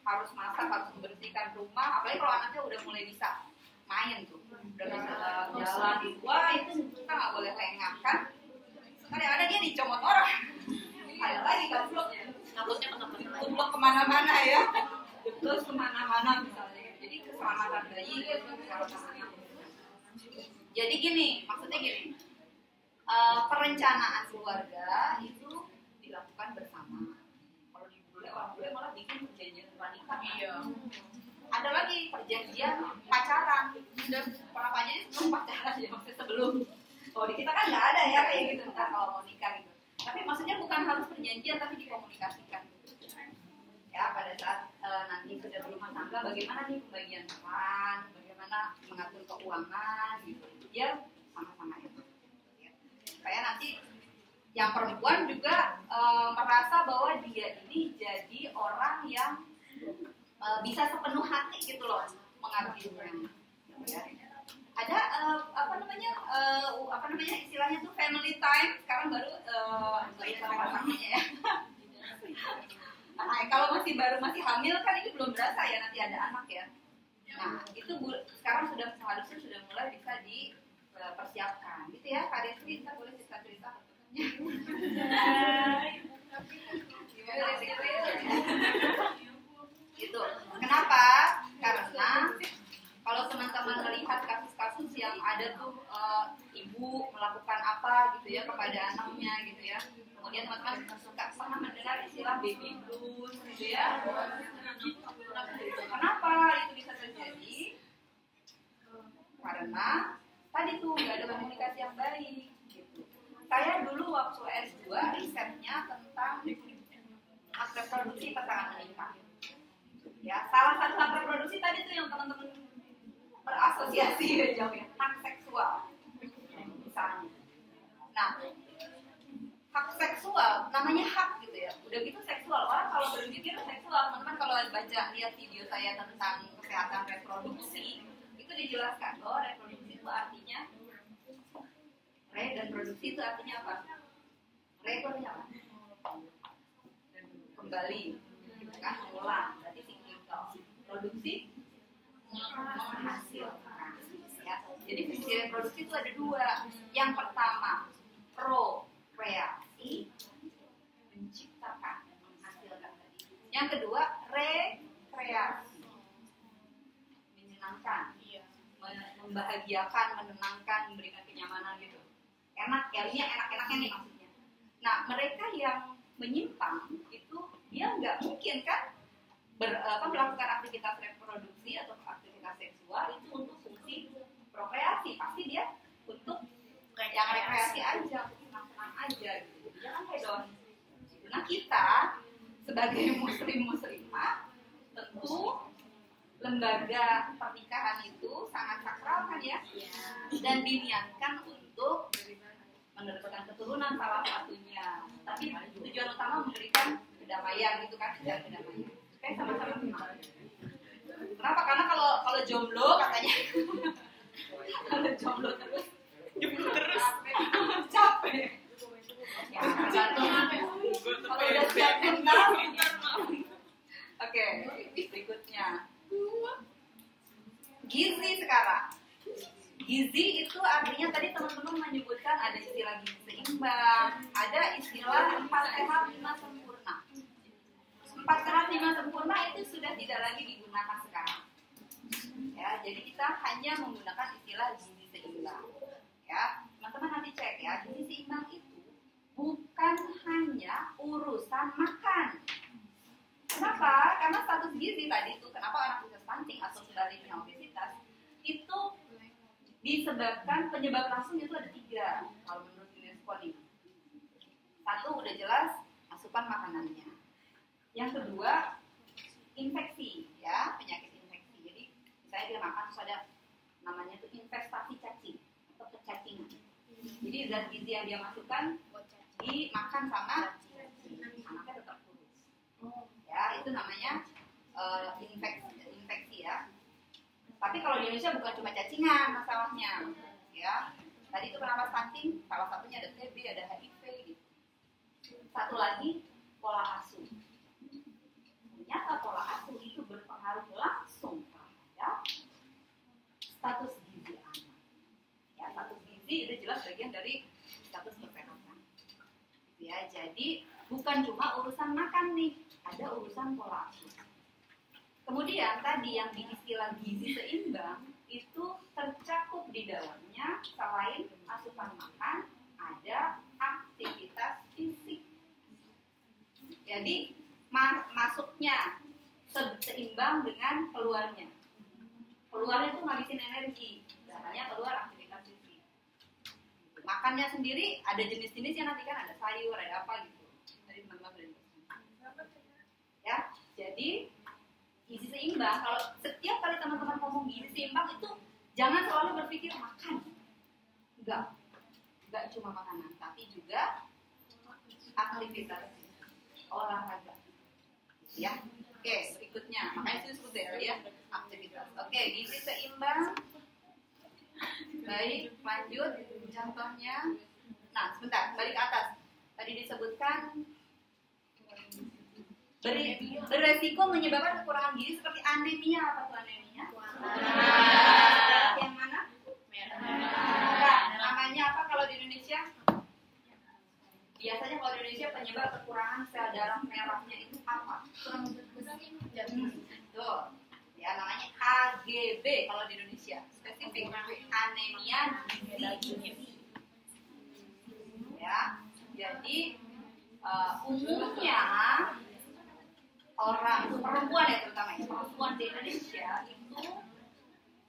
harus masak, harus membersihkan rumah, apalagi kalau anaknya udah mulai bisa main tuh, udah bisa jalan, wah itu kita nggak boleh lengah kan? Karena ada dia dicomot orang, ada lagi goblok, Takutnya kena goblok kemana-mana ya, terus kemana-mana misalnya. Jadi keselamatan bayi itu keselamatan. Jadi gini, maksudnya gini, perencanaan keluarga itu dilakukan bersama. Kalau di bule, orang bule malah bikin perjanjian pernikahan. Iya. Ada lagi perjanjian pacaran. Dan perapannya sebelum pacaran ya, maksudnya sebelum. Kalau di kita kan nggak ada ya kayak gitu, ntar kalau mau nikah gitu. Tapi maksudnya bukan harus perjanjian, tapi dikomunikasikan. Ya pada saat nanti sudah berumah tangga, bagaimana nih pembagian peran, bagaimana mengatur keuangan gitu. Biar sama-sama itu. Supaya nanti yang perempuan juga merasa bahwa dia ini jadi orang yang bisa sepenuh hati gitu loh mengabdinya. Ya. Ada apa namanya istilahnya tuh family time. Sekarang baru sama pasangannya ya. Nah, kalau masih hamil kan ini belum berasa ya nanti ada anak ya. Nah itu sekarang seharusnya sudah mulai bisa dipersiapkan gitu ya. Kak Desi, kita boleh cerita-cerita gitu. Kenapa? Karena kalau teman-teman melihat kasus-kasus yang ada tuh ibu melakukan apa gitu ya kepada anaknya gitu ya. Kemudian teman-teman pernah mendengar istilah baby blues gitu ya. Kenapa itu bisa terjadi? Karena tadi tuh nggak ada komunikasi yang baik. Saya dulu waktu S2 risetnya tentang hak reproduksi pasangan menikah. Ya, salah satu hak reproduksi tadi tuh yang teman-teman berasosiasi ya jauh ya, hak seksual. Misalnya. Nah, hak seksual namanya hak gitu ya. Udah gitu seksual. Orang kalau berpikir seksual, teman-teman kalau baca lihat video saya tentang kesehatan reproduksi, itu dijelaskan bahwa reproduksi itu artinya dan produksi itu artinya apa? Itu artinya apa? Kembali, kan? Mengulang, berarti siklus. Produksi menghasilkan. Ya. Jadi fungsi reproduksi itu ada dua. Yang pertama, prokreasi, menciptakan, menghasilkan. Yang kedua, rekreasi, menyenangkan, membahagiakan, menenangkan, memberikan kenyamanan gitu. Enak ya, ini enak-enaknya nih maksudnya. Nah, mereka yang menyimpang itu dia nggak mungkin kan melakukan aktivitas reproduksi atau aktivitas seksual itu untuk fungsi prokreasi. Pasti dia untuk yang rekreasi aja, untuk senang-senang aja gitu. Jangan hedon. Nah, kita sebagai muslimah tentu lembaga pernikahan itu sangat sakral kan ya, dan diniatkan untuk meneruskan keturunan salah satunya. Tapi tujuan utama memberikan kedamaian gitu kan, dan kedamaian. Oke, sama-sama. Kenapa? Karena kalau jomblo katanya, kalau jomblo terus capek. Ya, kalau udah siap kenal. Oke, berikutnya. Gizi sekarang. Gizi itu artinya tadi teman-teman menyebutkan ada istilah gizi seimbang, ada istilah 4 sehat 5 sempurna. 4 sehat 5 sempurna itu sudah tidak lagi digunakan sekarang. Ya, jadi kita hanya menggunakan istilah gizi seimbang. Ya, teman-teman nanti cek ya, gizi seimbang itu bukan hanya urusan makan. Kenapa? Karena status gizi tadi itu kenapa anak bisa stunting atau sebaliknya obesitas itu disebabkan penyebab langsung itu ada 3 kalau menurut UNESCO nih. 1 udah jelas asupan makanannya. Yang kedua infeksi ya, penyakit infeksi. Jadi misalnya dia makan terus ada namanya itu investasi cacing atau kecacingan. Jadi zat gizi yang dia masukkan dimakan sama anaknya tetap kurus. namanya infeksi ya. Tapi kalau di Indonesia bukan cuma cacingan masalahnya, ya. Tadi itu kenapa stunting? Salah satunya ada TB, ada HIV gitu. Satu lagi pola asuh. Ternyata pola asuh itu berpengaruh langsung terhadap status gizi anak. Ya, status gizi itu jelas bagian dari status kesehatan. Ya, jadi bukan cuma urusan makan nih, ada urusan pola asuh. Kemudian tadi yang di istilah gizi seimbang itu tercakup di dalamnya selain asupan makan ada aktivitas fisik. Jadi masuknya seimbang dengan keluarnya. Keluarnya itu ngabisin energi, makanya keluar aktivitas fisik. Makannya sendiri ada jenis-jenisnya nanti kan ada sayur, ada apa gitu. Tadi teman-teman sudah ya, jadi gizi seimbang, kalau setiap kali teman-teman ngomong gizi seimbang itu jangan selalu berpikir makan. Enggak cuma makanan, tapi juga aktivitas olahraga. Ya. Oke, berikutnya. Makanya itu disebut ya, aktivitas. Oke, gizi seimbang. Baik, lanjut contohnya. Nah, sebentar, balik ke atas. Tadi disebutkan beresiko menyebabkan kekurangan gizi seperti anemia. Apa tuh anemia? Yang mana? Merah. Namanya apa kalau di Indonesia? Biasanya kalau di Indonesia penyebab kekurangan sel darah merahnya itu apa? Tuh. Ya, namanya AGB kalau di Indonesia. Spesifik anemia gizi. Ya. Jadi umumnya orang perempuan ya terutama ya, perempuan di Indonesia itu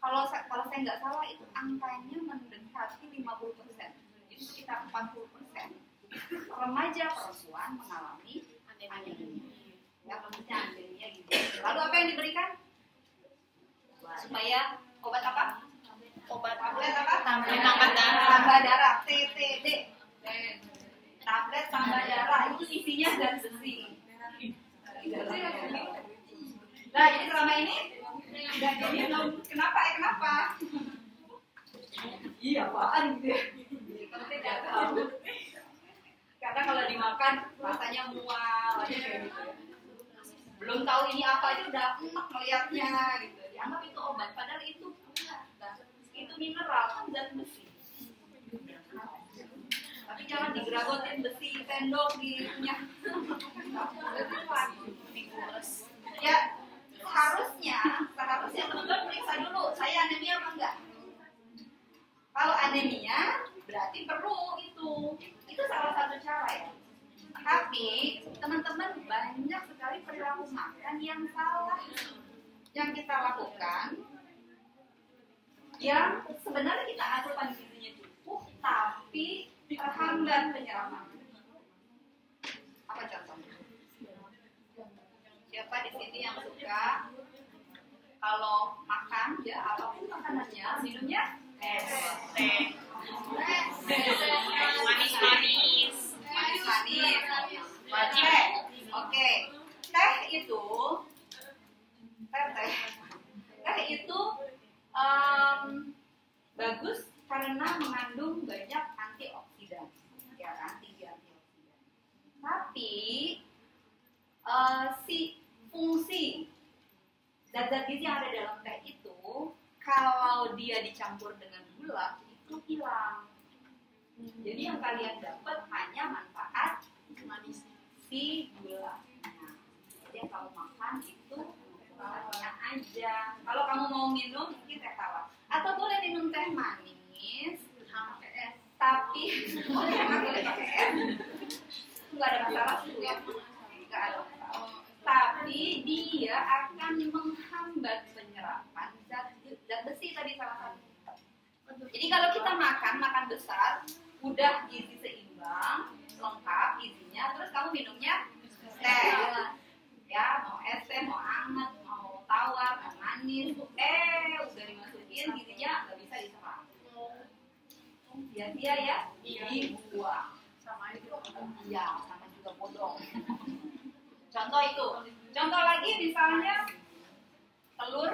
kalau saya nggak salah itu angkanya mendekati 50%, jadi sekitar 40% remaja perempuan mengalami anemia. Ya, maksudnya anemia gitu. Lalu apa yang diberikan supaya obat apa? Tablet apa? Tambah darah. TTD. Tablet tambah darah itu isinya zat besi. Nah, jadi selama ini nggak jadi kenapa? Iya, apaan gitu ya? Kalau tidak tahu. Karena kalau dimakan rasanya mual, aja kayak gitu. Belum tahu ini apa aja udah enak melihatnya gitu. Dianggap itu obat, padahal itu mineral kan zat besi. Tapi jangan digeragotin besi sendok di punya. Ya, seharusnya teman-teman periksa dulu, saya anemia apa enggak? Kalau anemia berarti perlu itu salah satu cara ya. Tapi teman-teman banyak sekali perilaku makan yang salah yang kita lakukan, yang sebenarnya kita asupan gizinya cukup tapi terhambat penyerapan. Apa contohnya? Siapa di sini yang suka kalau makan ya apapun makanannya minumnya teh manis wajib. Oke, teh itu bagus karena mengandung banyak antioksidan ya, antioksidan. Tapi si fungsi zat-zat gizi yang ada dalam teh itu kalau dia dicampur dengan gula itu hilang. Jadi yang kalian dapat hanya manfaat manis si gula. Nah, jadi kalau makan itu rasanya aja. Kalau kamu mau minum mungkin teh tawar atau boleh minum teh manis tapi boleh pakai es. Nggak ada masalah sih ya. Nggak ada masalah. Tapi dia akan menghambat penyerapan zat besi tadi salah satu. Jadi kalau kita makan besar, udah gizi seimbang, lengkap gizinya, terus kamu minumnya teh, ya mau es teh, mau hangat, mau tawar, mau manis, udah dimasukin gizinya nggak bisa diserap. Sia-sia ya, dibuang. Sama itu. Iya, sama juga bodong. Contoh itu. Contoh lagi. misalnya telur.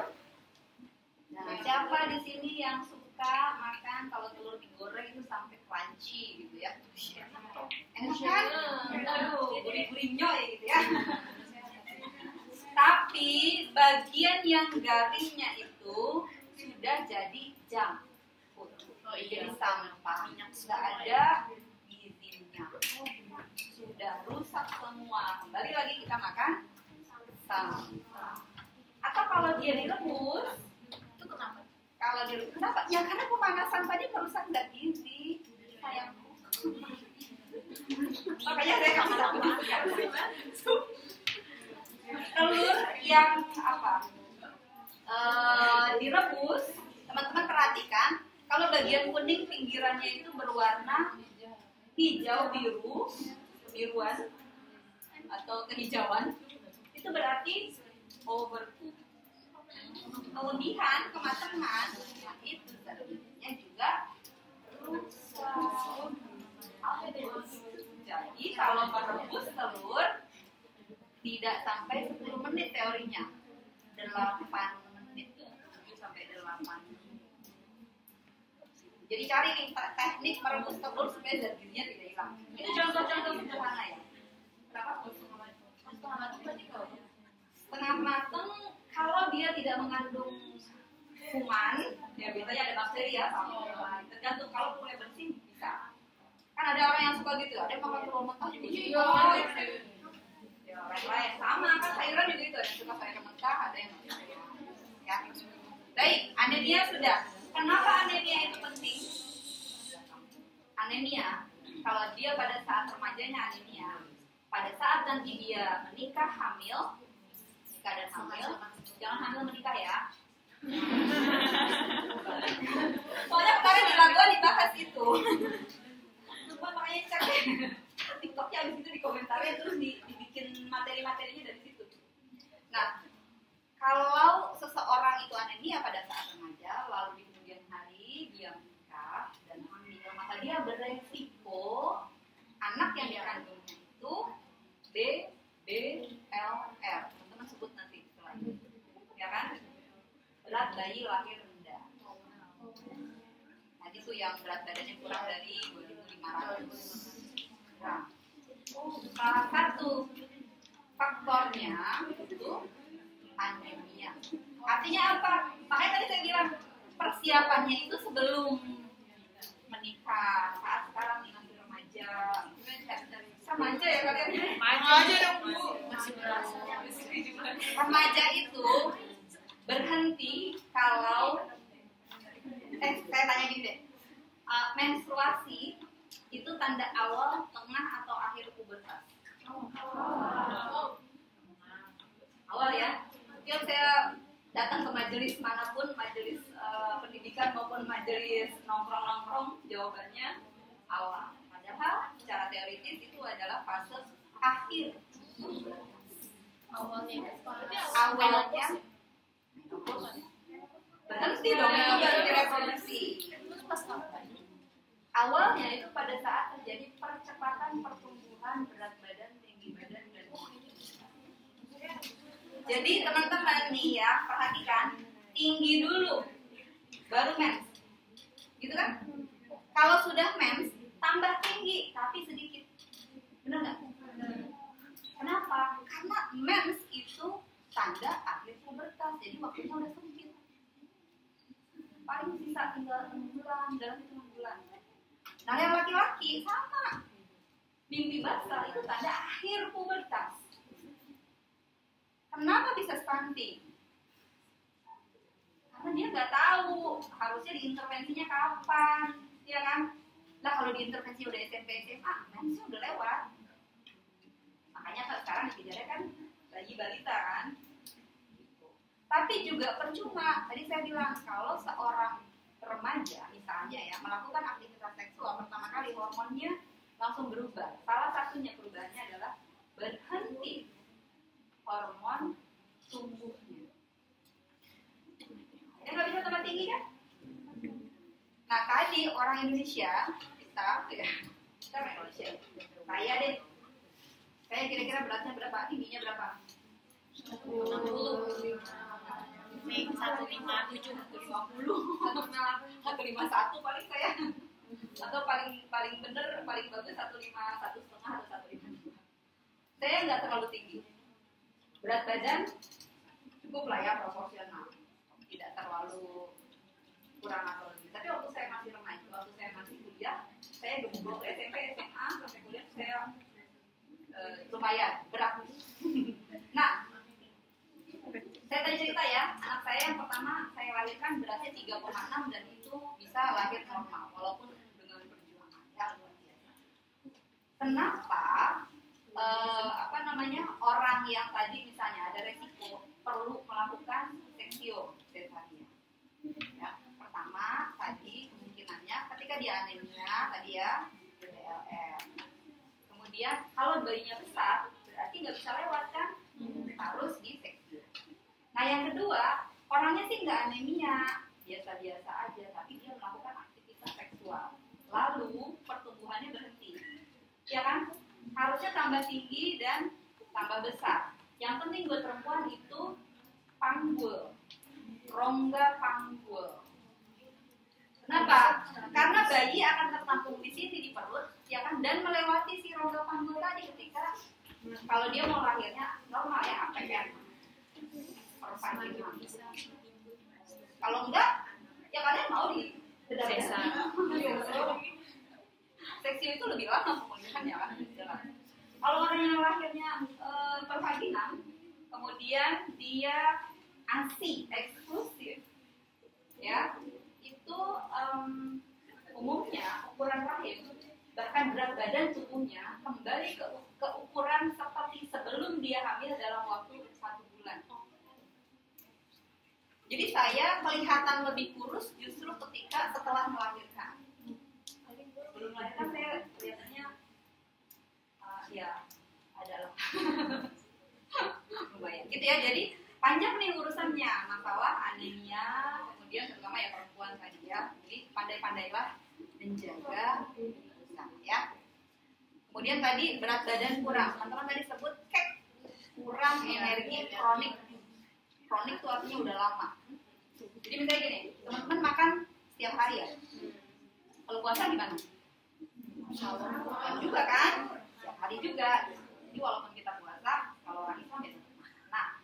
Nah, siapa di sini yang suka makan kalau telur digoreng itu sampai crunchy gitu ya? Enak kan? Aduh, gurih-gurihnya ya gitu ya. Tapi bagian yang garingnya itu sudah jadi junk food. Jadi sampah, nggak ada gizinya, sudah rusak semua. Kembali lagi kita makan sampah. Atau kalau dia direbus, itu kenapa? Kalau direbus kenapa? Ya karena pemanasan tadi merusak zat gizi. Sayangku. Makanya saya kasih telur yang apa? Direbus, teman-teman perhatikan. Kalau bagian kuning pinggirannya itu berwarna hijau biru, biruan atau kehijauan, itu berarti overcook, kelebihan, kematangan. Nah, itu sebenarnya juga rusak. Jadi kalau merebus telur tidak sampai 10 menit teorinya, 8 menit sampai 8 menit. Jadi cari nih teknik merebus telur supaya zat gizinya tidak hilang. Itu contoh-contoh sederhana ya. Kenapa? Setengah matang kalau dia tidak mengandung kuman, ya biasanya ada bakteri ya, sama tergantung. Kalau kulitnya bersih bisa. Kan ada orang yang suka gitu, ada yang makan telur mentah juga. Ya lain-lain sama kan, sayuran juga itu, ada yang suka sayuran mentah, ada yang ya. Baik, anemia sudah. Kenapa anemia itu penting? Anemia, kalau dia pada saat remajanya anemia, pada saat nanti dia menikah hamil, menikah dan hamil, jangan hamil menikah ya. Soalnya kemarin di Lagoa dibahas itu. Coba makanya cek TikToknya abis itu dikomentarin terus dibikin materi-materinya dari situ. Nah, kalau seseorang itu anemia pada saat remaja, lalu di kemudian hari dia menikah dan hamil, maka dia beresiko anak yang dikandungnya itu BBLR. Teman-teman sebut nanti setelah itu, ya kan? Berat bayi lahir rendah. Nah, itu yang berat badannya kurang dari 2.500 gram. Salah satu faktornya itu anemia. Artinya apa? Makanya tadi saya bilang persiapannya itu sebelum menikah. Saat sekarang nih masih remaja. Sama aja ya kalian. Aja dong Bu. Remaja itu berhenti kalau saya tanya gini deh. Menstruasi itu tanda awal, tengah atau akhir pubertas? Awal ya. Setiap saya datang ke majelis manapun, majelis pendidikan maupun majelis nongkrong-nongkrong, jawabannya awal. Padahal secara teoritis itu adalah fase akhir. Awalnya berhenti dong, itu baru direproduksi. Awalnya itu pada saat terjadi percepatan pertumbuhan berat badan, tinggi badan, dan jadi teman-teman nih ya, perhatikan, tinggi dulu baru mens, gitu kan? Kalau sudah mens tambah tinggi tapi sedikit, benar nggak? Kenapa? Karena mens itu tanda akhir pubertas, jadi waktunya udah sempit. Paling sisa tinggal 6 bulan, dalam itu 6 bulan. Nah yang laki-laki sama, mimpi basah itu tanda akhir pubertas. Kenapa bisa stunting? Karena dia nggak tahu harusnya diintervensinya kapan, ya kan? Nah kalau diintervensi udah SMP SMA, mensnya udah lewat. Makanya sekarang dikejarnya kan bayi balita kan. Tapi juga percuma. Tadi saya bilang kalau seorang remaja misalnya ya melakukan aktivitas seksual pertama kali hormonnya langsung berubah. Salah satunya perubahannya adalah berhenti hormon tumbuhnya. Ya nggak bisa tambah tinggi kan? Nah tadi orang Indonesia kita Indonesia saya deh. Saya kira-kira beratnya berapa, tingginya berapa? 160 157, 150. 151 paling saya, atau paling bener paling bagus 151 setengah atau 152. Saya nggak terlalu tinggi, berat badan cukup lah ya, proporsional, tidak terlalu kurang atau lebih. Tapi waktu saya masih remaja, waktu saya masih kuliah, saya gemuk. SMP, SMA sampai kuliah saya lumayan berat. Nah, saya tadi cerita ya, anak saya yang pertama saya lahirkan beratnya 3,6 dan itu bisa lahir normal walaupun dengan perjuangan ya, luar biasa. Kenapa orang yang tadi misalnya ada resiko perlu melakukan seksio cesarian? Ya, pertama tadi kemungkinannya ketika dia anemia tadi ya DLM. Kemudian kalau bayinya besar berarti nggak bisa lewat kan, harus di seksio. Nah yang kedua, orangnya sih nggak anemia, biasa-biasa aja, tapi dia melakukan aktivitas seksual, lalu pertumbuhannya berhenti, ya kan? Harusnya tambah tinggi dan tambah besar. Yang penting buat perempuan itu panggul, rongga panggul. Kenapa? Karena bayi akan tertampung di sini di perut, ya kan? Dan melewati si rongga panggul tadi ketika kalau dia mau lahirnya normal ya, APN. Kalau enggak, ya kalian mau di bedah-bedah. Seksio itu lebih lama pemulihannya kan. Kalau orang yang lahirnya pervaginam, kemudian dia ASI eksklusif, ya itu umumnya ukuran rahim bahkan berat badan tubuhnya kembali ke ukuran seperti sebelum dia hamil dalam waktu 1 bulan. Jadi saya kelihatan lebih kurus justru ketika setelah melahirkan. Belum melahirkan saya kelihatannya ya adalah lumayan gitu ya. Jadi panjang nih urusannya, masalah anemia, kemudian terutama ya perempuan tadi ya. Jadi pandai-pandailah menjaga usaha ya. Kemudian tadi berat badan kurang, teman-teman tadi sebut kurang energi kronik. Kronik itu artinya udah lama. Jadi misalnya gini, teman-teman makan setiap hari ya. Kalau puasa gimana? Juga kan? Setiap hari juga. Jadi walaupun kita puasa, kalau orang Islam ya. Nah,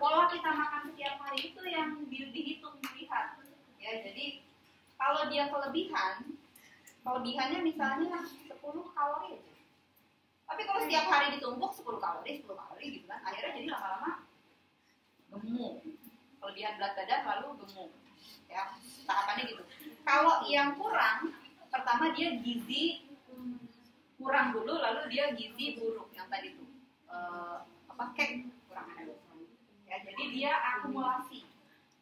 pola kita makan setiap hari itu yang dihitung dilihat. Ya, jadi kalau dia kelebihannya misalnya 10 kalori aja. Tapi kalau setiap hari ditumpuk 10 kalori gitu kan, akhirnya jadi lama-lama gemuk. Kelebihan berat badan lalu gemuk. Ya, tahapannya gitu. Kalau yang kurang, pertama dia gizi kurang dulu, lalu dia gizi buruk yang tadi tuh kurang energi. Ya, jadi dia akumulasi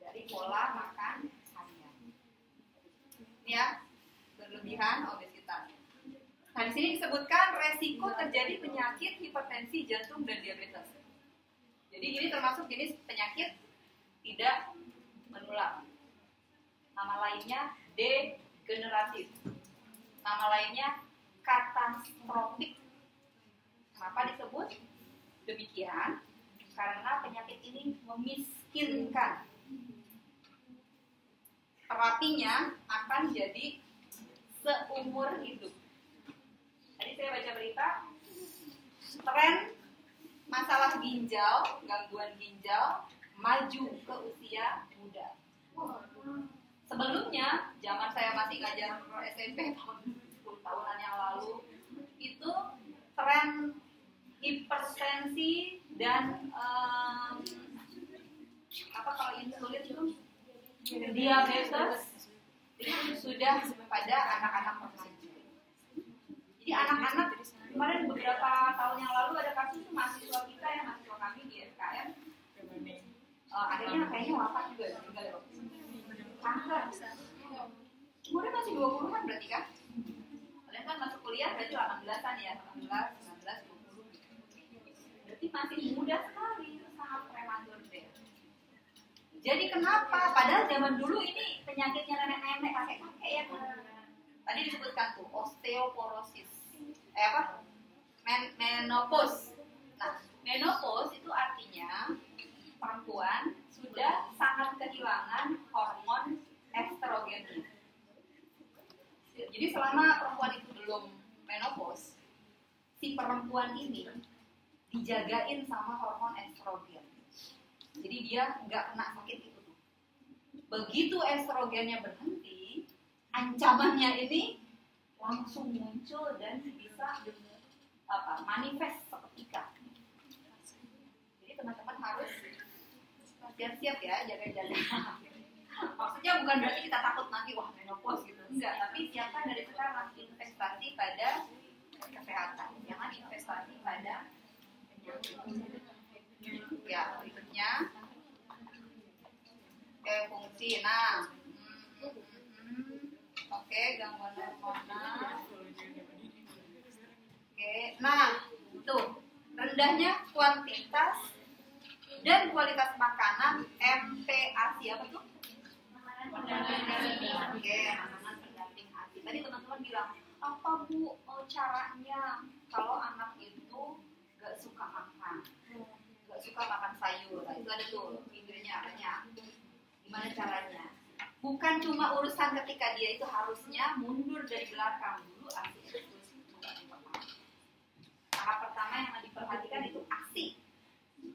dari pola makan harian. Ya, berlebihan obesitas. Nah, di sini disebutkan resiko terjadi penyakit hipertensi jantung dan diabetes. Jadi ini termasuk jenis penyakit tidak menular. Nama lainnya degeneratif. Nama lainnya katastrofik. Kenapa disebut demikian? Karena penyakit ini memiskinkan. Terapinya akan jadi seumur hidup. Tadi saya baca berita, tren masalah ginjal, gangguan ginjal, maju ke usia muda. Sebelumnya, zaman saya masih ngajar SMP tahun 10 tahunan yang lalu, itu tren hipertensi dan kalau insulin itu diabetes itu sudah pada anak-anak remaja. Jadi anak-anak kemarin beberapa tahun yang lalu ada kasus mahasiswa kita yang mahasiswa kami di SKM akhirnya kayaknya wafat juga meninggal kanker. Umurnya masih 20-an berarti kan? Kalian kan masuk kuliah berarti 18-an ya, 18, 19, 20. Berarti masih muda sekali, sangat prematur deh. Jadi kenapa? Padahal zaman dulu ini penyakitnya nenek-nenek, kakek-kakek ya. Tadi disebutkan tuh osteoporosis. Menopause. Nah, menopause itu artinya perempuan sudah sangat kehilangan kehilangan hormon estrogennya. Jadi selama perempuan itu belum menopause, si perempuan ini dijagain sama hormon estrogen. Jadi dia nggak kena sakit itu tuh. Begitu estrogennya berhenti, ancamannya ini langsung muncul dan bisa manifest seketika. Jadi teman-teman harus siap-siap ya, jaga-jaga. Maksudnya bukan berarti kita takut nanti wah menopause gitu, enggak. Tapi siapkan dari sekarang investasi pada kesehatan, jangan investasi pada penyakit. Ya, berikutnya fungsi. Nah, oke, gangguan hormonal. Oke, nah, tuh rendahnya kuantitas dan kualitas makanan MPASI apa tuh? Oke, makanan pendamping ASI. Tadi teman-teman bilang, apa Bu caranya kalau anak itu gak suka makan, gak suka makan sayur? Nah, itu ada tuh videonya banyak. Gimana caranya? Bukan cuma urusan ketika dia itu harusnya mundur dari belakang dulu ASI eksklusif. Tahap pertama yang diperhatikan itu ASI.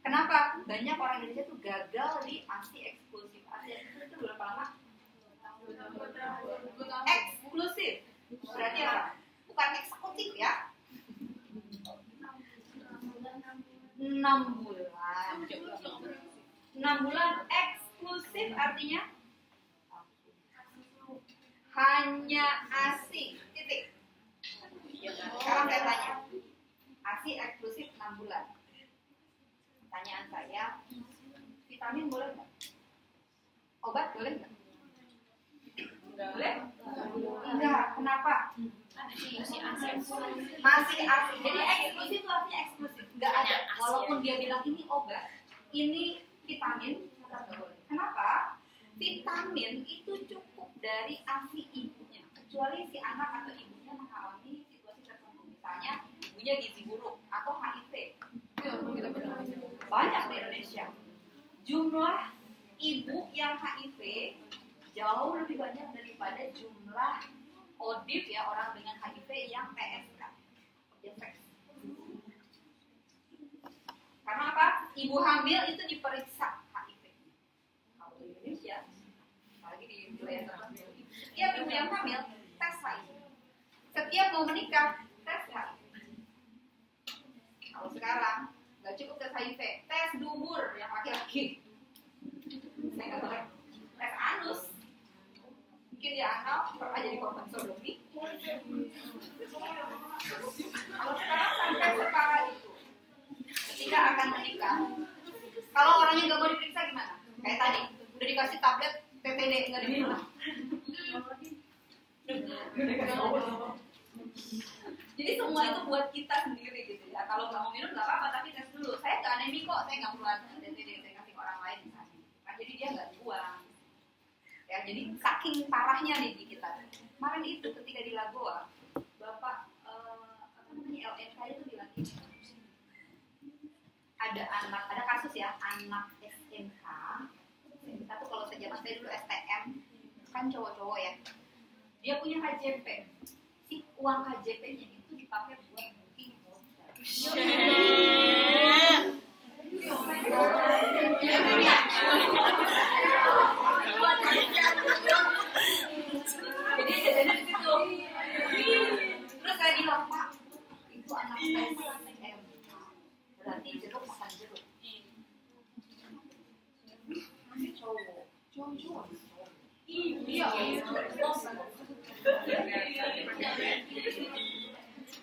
Kenapa? Banyak orang Indonesia tuh gagal di ASI eksklusif. ASI eksklusif itu berapa lama? Eksklusif. Berarti apa? Bukan eksekutif ya. 6 bulan. 6 bulan eksklusif artinya hanya ASI. Titik. Sekarang saya tanya. ASI eksklusif 6 bulan. Pertanyaan saya, vitamin boleh nggak? Obat boleh nggak? Boleh? Enggak. Kenapa? Masih ASI. Jadi eksklusif itu artinya eksklusif. Enggak ada. Walaupun dia bilang ini obat, ini vitamin, kenapa? Vitamin itu cukup dari ASI ibunya. Kecuali si anak atau ibunya mengalami situasi tertentu. Misalnya ibunya gizi buruk atau HIV. Banyak di Indonesia. Jumlah ibu yang HIV jauh lebih banyak daripada jumlah ODIP ya, orang dengan HIV yang PSK. Karena apa? Ibu hamil itu diperiksa HIV. Kalau di Indonesia, apalagi di wilayah tertentu, setiap ibu yang hamil tes HIV. Setiap mau menikah tes HIV. Kalau sekarang nggak cukup tes HIV, tes dubur yang laki-laki. Saya nggak tahu, tes anus. Mungkin dia anal pernah jadi korban sodomi. Kalau sekarang sampai separah itu, ketika akan menikah, kalau orangnya nggak mau diperiksa gimana? Kayak tadi, udah dikasih tablet TTD nggak diminum. Jadi semua itu buat kita sendiri gitu ya. Kalau nggak mau minum nggak apa-apa, tapi tes dulu. Saya nggak anemi kok, saya nggak perlu TTD, saya kasih orang lain misalnya. Nah, jadi dia nggak dibuang. Ya, jadi saking parahnya nih di kita. Kemarin itu ketika di Lagoa, Bapak LNK itu bilang gini, ada kasus ya, anak SMK. SMK tuh kalau sejaman saya dulu STM, kan cowok-cowok ya. Dia punya KJP. Si uang KJP-nya itu dipakai buat booking hotel. Jadi jadinya di situ. Terus saya bilang, Pak, itu anak STM. Berarti jeruk makan jeruk. Cowok. Iya.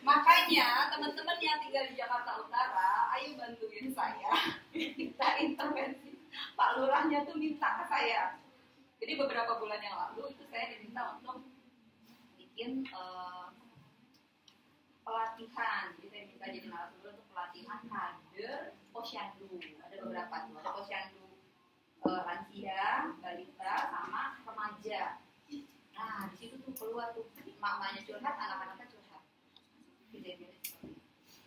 Makanya teman-teman yang tinggal di Jakarta Utara, ayo bantuin saya. Kita intervensi. Pak Lurahnya tuh minta ke saya. Jadi beberapa bulan yang lalu itu saya diminta untuk bikin pelatihan. Jadi saya minta jadi narasumber untuk pelatihan kader posyandu. Ada beberapa tuh. Ada posyandu lansia, balita, sama remaja. Nah, di situ tuh keluar tuh mamanya curhat, anak-anaknya curhat.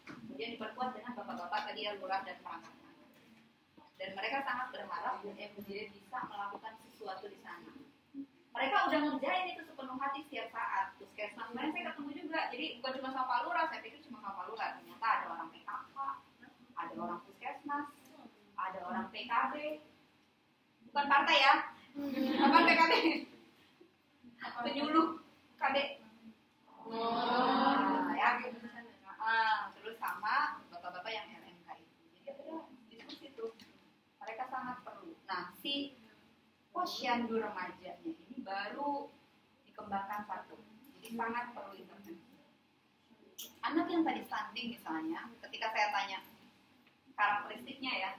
Kemudian diperkuat dengan bapak-bapak tadi yang lurah dan perangkat. dan mereka sangat berharap MUJD bisa melakukan sesuatu di sana. Mereka udah ngerjain itu sepenuh hati setiap saat. Puskesmas kemarin saya ketemu juga, jadi bukan cuma sama Pak Lurah, saya pikir cuma sama Pak Lurah, ternyata ada orang PKK, ada orang puskesmas, ada orang PKB, bukan partai ya, apa PKB? Penyuluh KB. Ya, terus sama bapak-bapak yang LMK itu. Jadi ada diskusi tuh. Mereka sangat perlu. Nah, si posyandu remajanya ini baru dikembangkan satu. Jadi sangat perlu intervensi. Anak yang tadi stunting misalnya, ketika saya tanya karakteristiknya ya,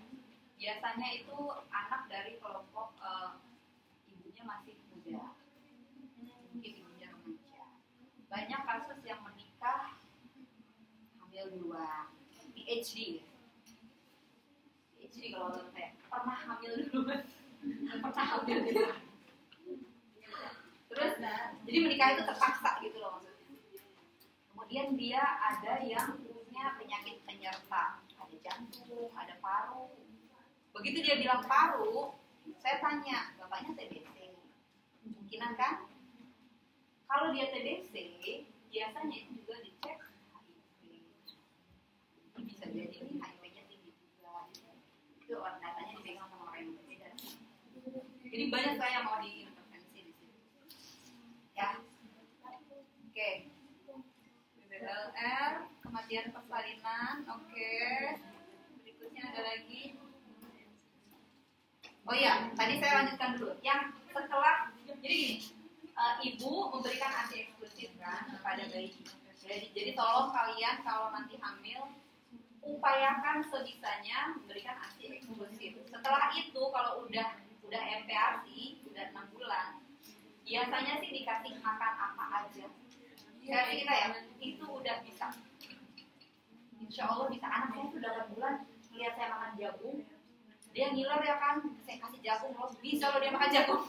biasanya itu anak dari kelompok ibunya masih muda, mungkin ibunya remaja. Banyak kasus yang menikah hamil duluan, PhD ya. PhD kalau saya pernah hamil duluan, pernah hamil duluan. Terus, jadi menikah itu terpaksa gitu loh maksudnya. Kemudian dia ada yang punya penyakit penyerta, ada jantung, ada paru. Begitu dia bilang paru, saya tanya, bapaknya TBC, kemungkinan kan? Kalau dia TBC, biasanya itu juga dicek HIV. Ini bisa jadi nih HIV-nya tinggi juga. Itu datanya dipegang sama orang yang berbeda. Jadi banyak saya mau diintervensi di situ. Ya, oke. BBLR, kematian persalinan, oke. Berikutnya ada lagi. Oh iya, tadi saya lanjutkan dulu. Yang setelah, jadi gini, ibu memberikan ASI eksklusif kan kepada bayi. Jadi tolong kalian kalau nanti hamil, upayakan sebisanya memberikan ASI eksklusif. Setelah itu kalau udah MPASI, udah 6 bulan, biasanya sih dikasih makan apa aja. Versi kita ya, itu udah bisa. Insya Allah bisa. Anak saya sudah 8 bulan, lihat saya makan jagung, dia ngiler ya kan, saya kasih jagung, loh bisa loh dia makan jagung.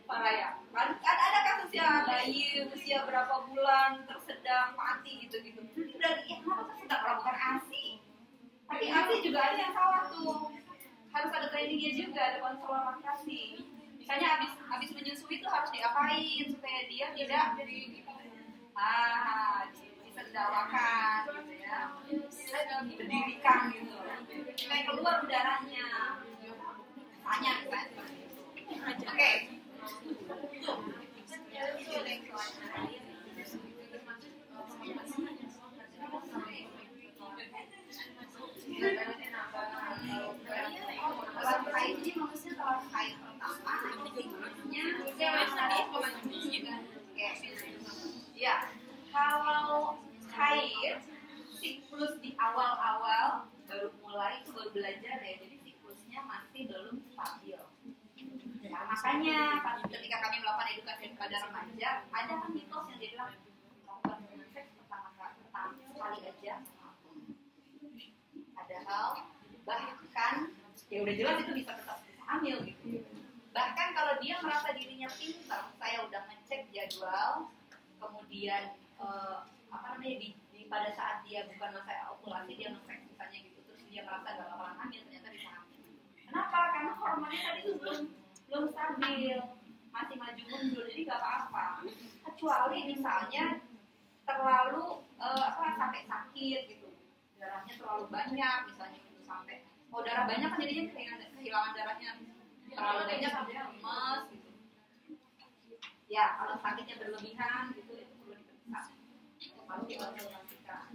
Parah ya. Ada kasus ya bayi usia berapa bulan tersedang mati gitu-gitu. Berarti ya kenapa tersedang kalau bukan ASI? Tapi ASI juga ada yang salah tuh. Harus ada trainingnya juga, ada konselor laktasi. Misalnya habis menyusui itu harus diapain supaya dia tidak disendawakan gitu ya, diberdirikan gitu, supaya keluar udaranya. Tanya kan? Oke. Kalau haid ini maksudnya kalau haid pertama, siklusnya ya. Kalau haid siklus di awal-awal baru mulai baru belajar ya, jadi siklusnya masih belum stabil. Ya, makanya ketika kami melakukan edukasi kepada remaja, ada kan mitos yang dibilang melakukan hubungan seks pertama sekali aja. Padahal bahkan ya udah jelas itu bisa tetap hamil gitu. Bahkan kalau dia merasa dirinya pintar, saya udah ngecek jadwal, kemudian pada saat dia bukan masa ovulasi dia ngecek misalnya gitu, terus dia merasa gak bakalan hamil, ternyata bisa hamil. Kenapa? Karena hormonnya tadi itu belum stabil, masih maju mundur, jadi gak apa-apa. Kecuali misalnya terlalu sampai sakit gitu, darahnya terlalu banyak misalnya gitu, sampai darah banyak kan jadinya kehilangan darahnya, terlalu banyak sampai lemes gitu. Ya kalau sakitnya berlebihan gitu itu perlu diperiksa, harus dikonsultasikan.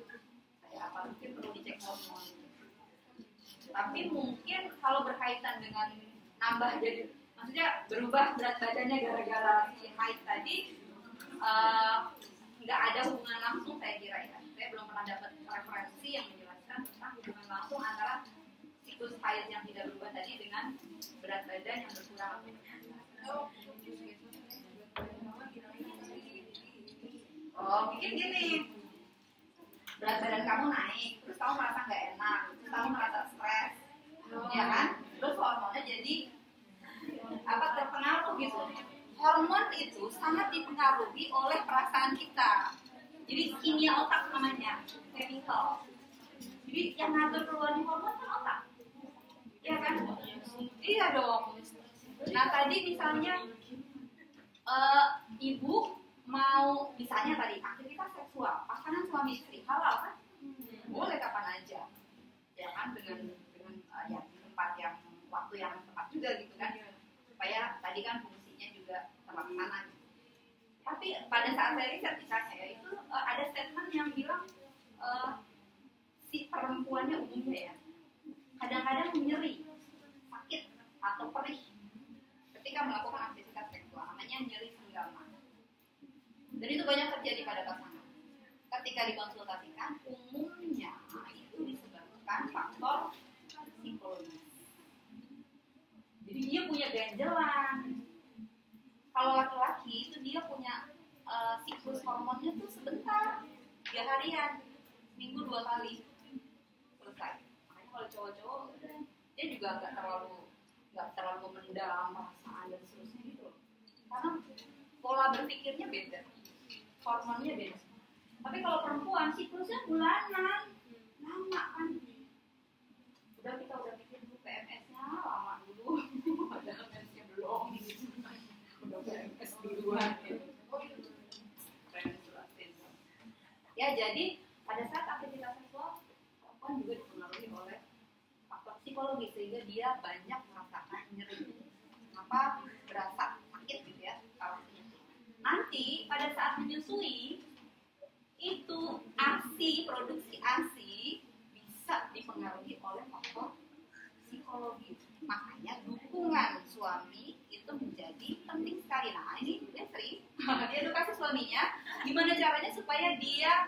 Kayak apa mungkin perlu dicek hormon. Tapi mungkin kalau berkaitan dengan nambah jadi, maksudnya berubah berat badannya gara-gara si haid tadi, nggak ada hubungan langsung saya kira ya. Saya belum pernah dapat referensi yang menjelaskan tentang hubungan langsung antara siklus haid yang tidak berubah tadi dengan berat badan yang berkurang. Oh, mungkin gini, berat badan kamu naik, terus kamu merasa nggak enak, terus kamu merasa stres, ya kan? Terus hormonnya jadi terpengaruh gitu. Hormon itu sangat dipengaruhi oleh perasaan kita. Jadi kimia otak namanya, chemical mental. Jadi yang ngatur keluarnya hormon kan otak. Iya kan? Iya dong. Nah tadi misalnya ibu mau misalnya tadi aktivitas seksual, pasangan suami istri halal kan? Boleh kapan aja, ya kan dengan ya di tempat yang waktu yang tepat juga gitu kan, supaya tadi kan fungsinya juga terlaksana. Tapi pada saat saya riset misalnya ya itu ada statement yang bilang si perempuannya umumnya ya kadang-kadang nyeri, sakit atau perih ketika melakukan aktivitas seksual, namanya nyeri senggama. Dan itu banyak terjadi pada pasangan. Ketika dikonsultasikan, umumnya itu disebabkan faktor psikologis. Jadi dia punya ganjelan. Kalau laki-laki itu dia punya siklus hormonnya tuh sebentar, 3 harian, seminggu 2 kali selesai. Makanya kalau cowok-cowok dia juga nggak terlalu memendam perasaan dan seterusnya gitu. Karena pola berpikirnya beda, hormonnya beda. Tapi kalau perempuan siklusnya bulanan, lama kan. Kita udah pikir dulu PMS-nya lama dulu, padahal PMS-nya belum. Udah PMS duluan. Ya jadi pada saat aktivitas seksual perempuan juga dipengaruhi oleh faktor psikologis sehingga dia banyak merasakan nyeri. Kenapa berasa sakit gitu ya kalau menyusui. Nanti pada saat menyusui itu produksi ASI bisa dipengaruhi oleh faktor psikologis. Makanya dukungan suami itu menjadi penting sekali. Nah ini Desri, dia edukasi suaminya gimana caranya supaya dia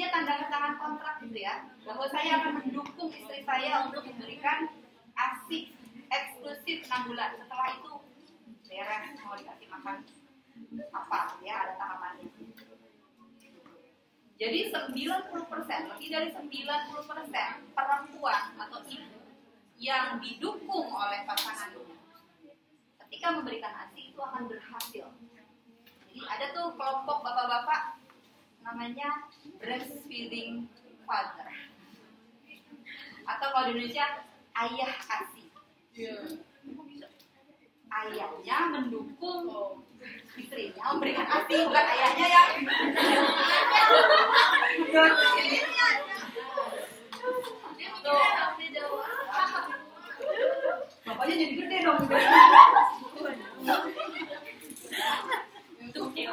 tanda tangan kontrak gitu ya, bahwa saya akan mendukung istri saya untuk memberikan ASI eksklusif 6 bulan. Setelah itu beres mau dikasih makan apa ya, ada tahapannya. Jadi 90%, lebih dari 90% perempuan atau ibu yang didukung oleh pasangannya ketika memberikan ASI itu akan berhasil. Jadi ada tuh kelompok bapak-bapak namanya breastfeeding father, atau kalau di Indonesia ayah ASI. Ayahnya mendukung istrinya memberikan ASI, bukan ayahnya yang bapaknya jadi gede dong. Untuk ya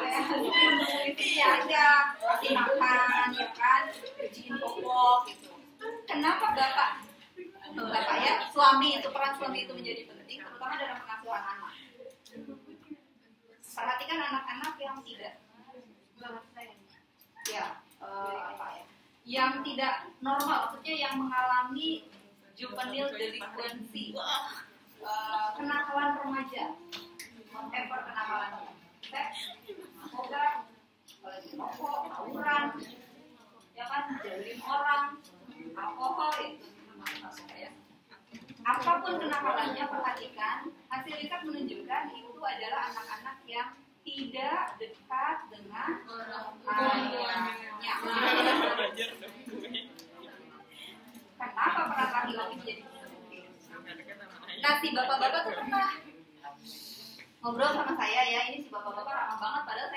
aja kasih makan ya kan, bersihin popok gitu. Kenapa bapak ya suami itu, peran suami itu menjadi penting terutama dalam pengasuhan anak. Perhatikan anak-anak yang tidak yang tidak normal, maksudnya yang mengalami juvenile delinquency, kenakalan remaja, whatever kenakalannya, seks, narkoba, rokok, tawuran, ya kan, jailin orang, alkohol itu, apapun kenakalannya, perhatikan hasil riset menunjukkan itu adalah anak-anak yang tidak dekat dengan ayahnya. Kenapa peran laki-laki menjadi penting? Nah, si bapak-bapak tuh pernah ngobrol sama saya ya, ini si bapak-bapak ramah banget, padahal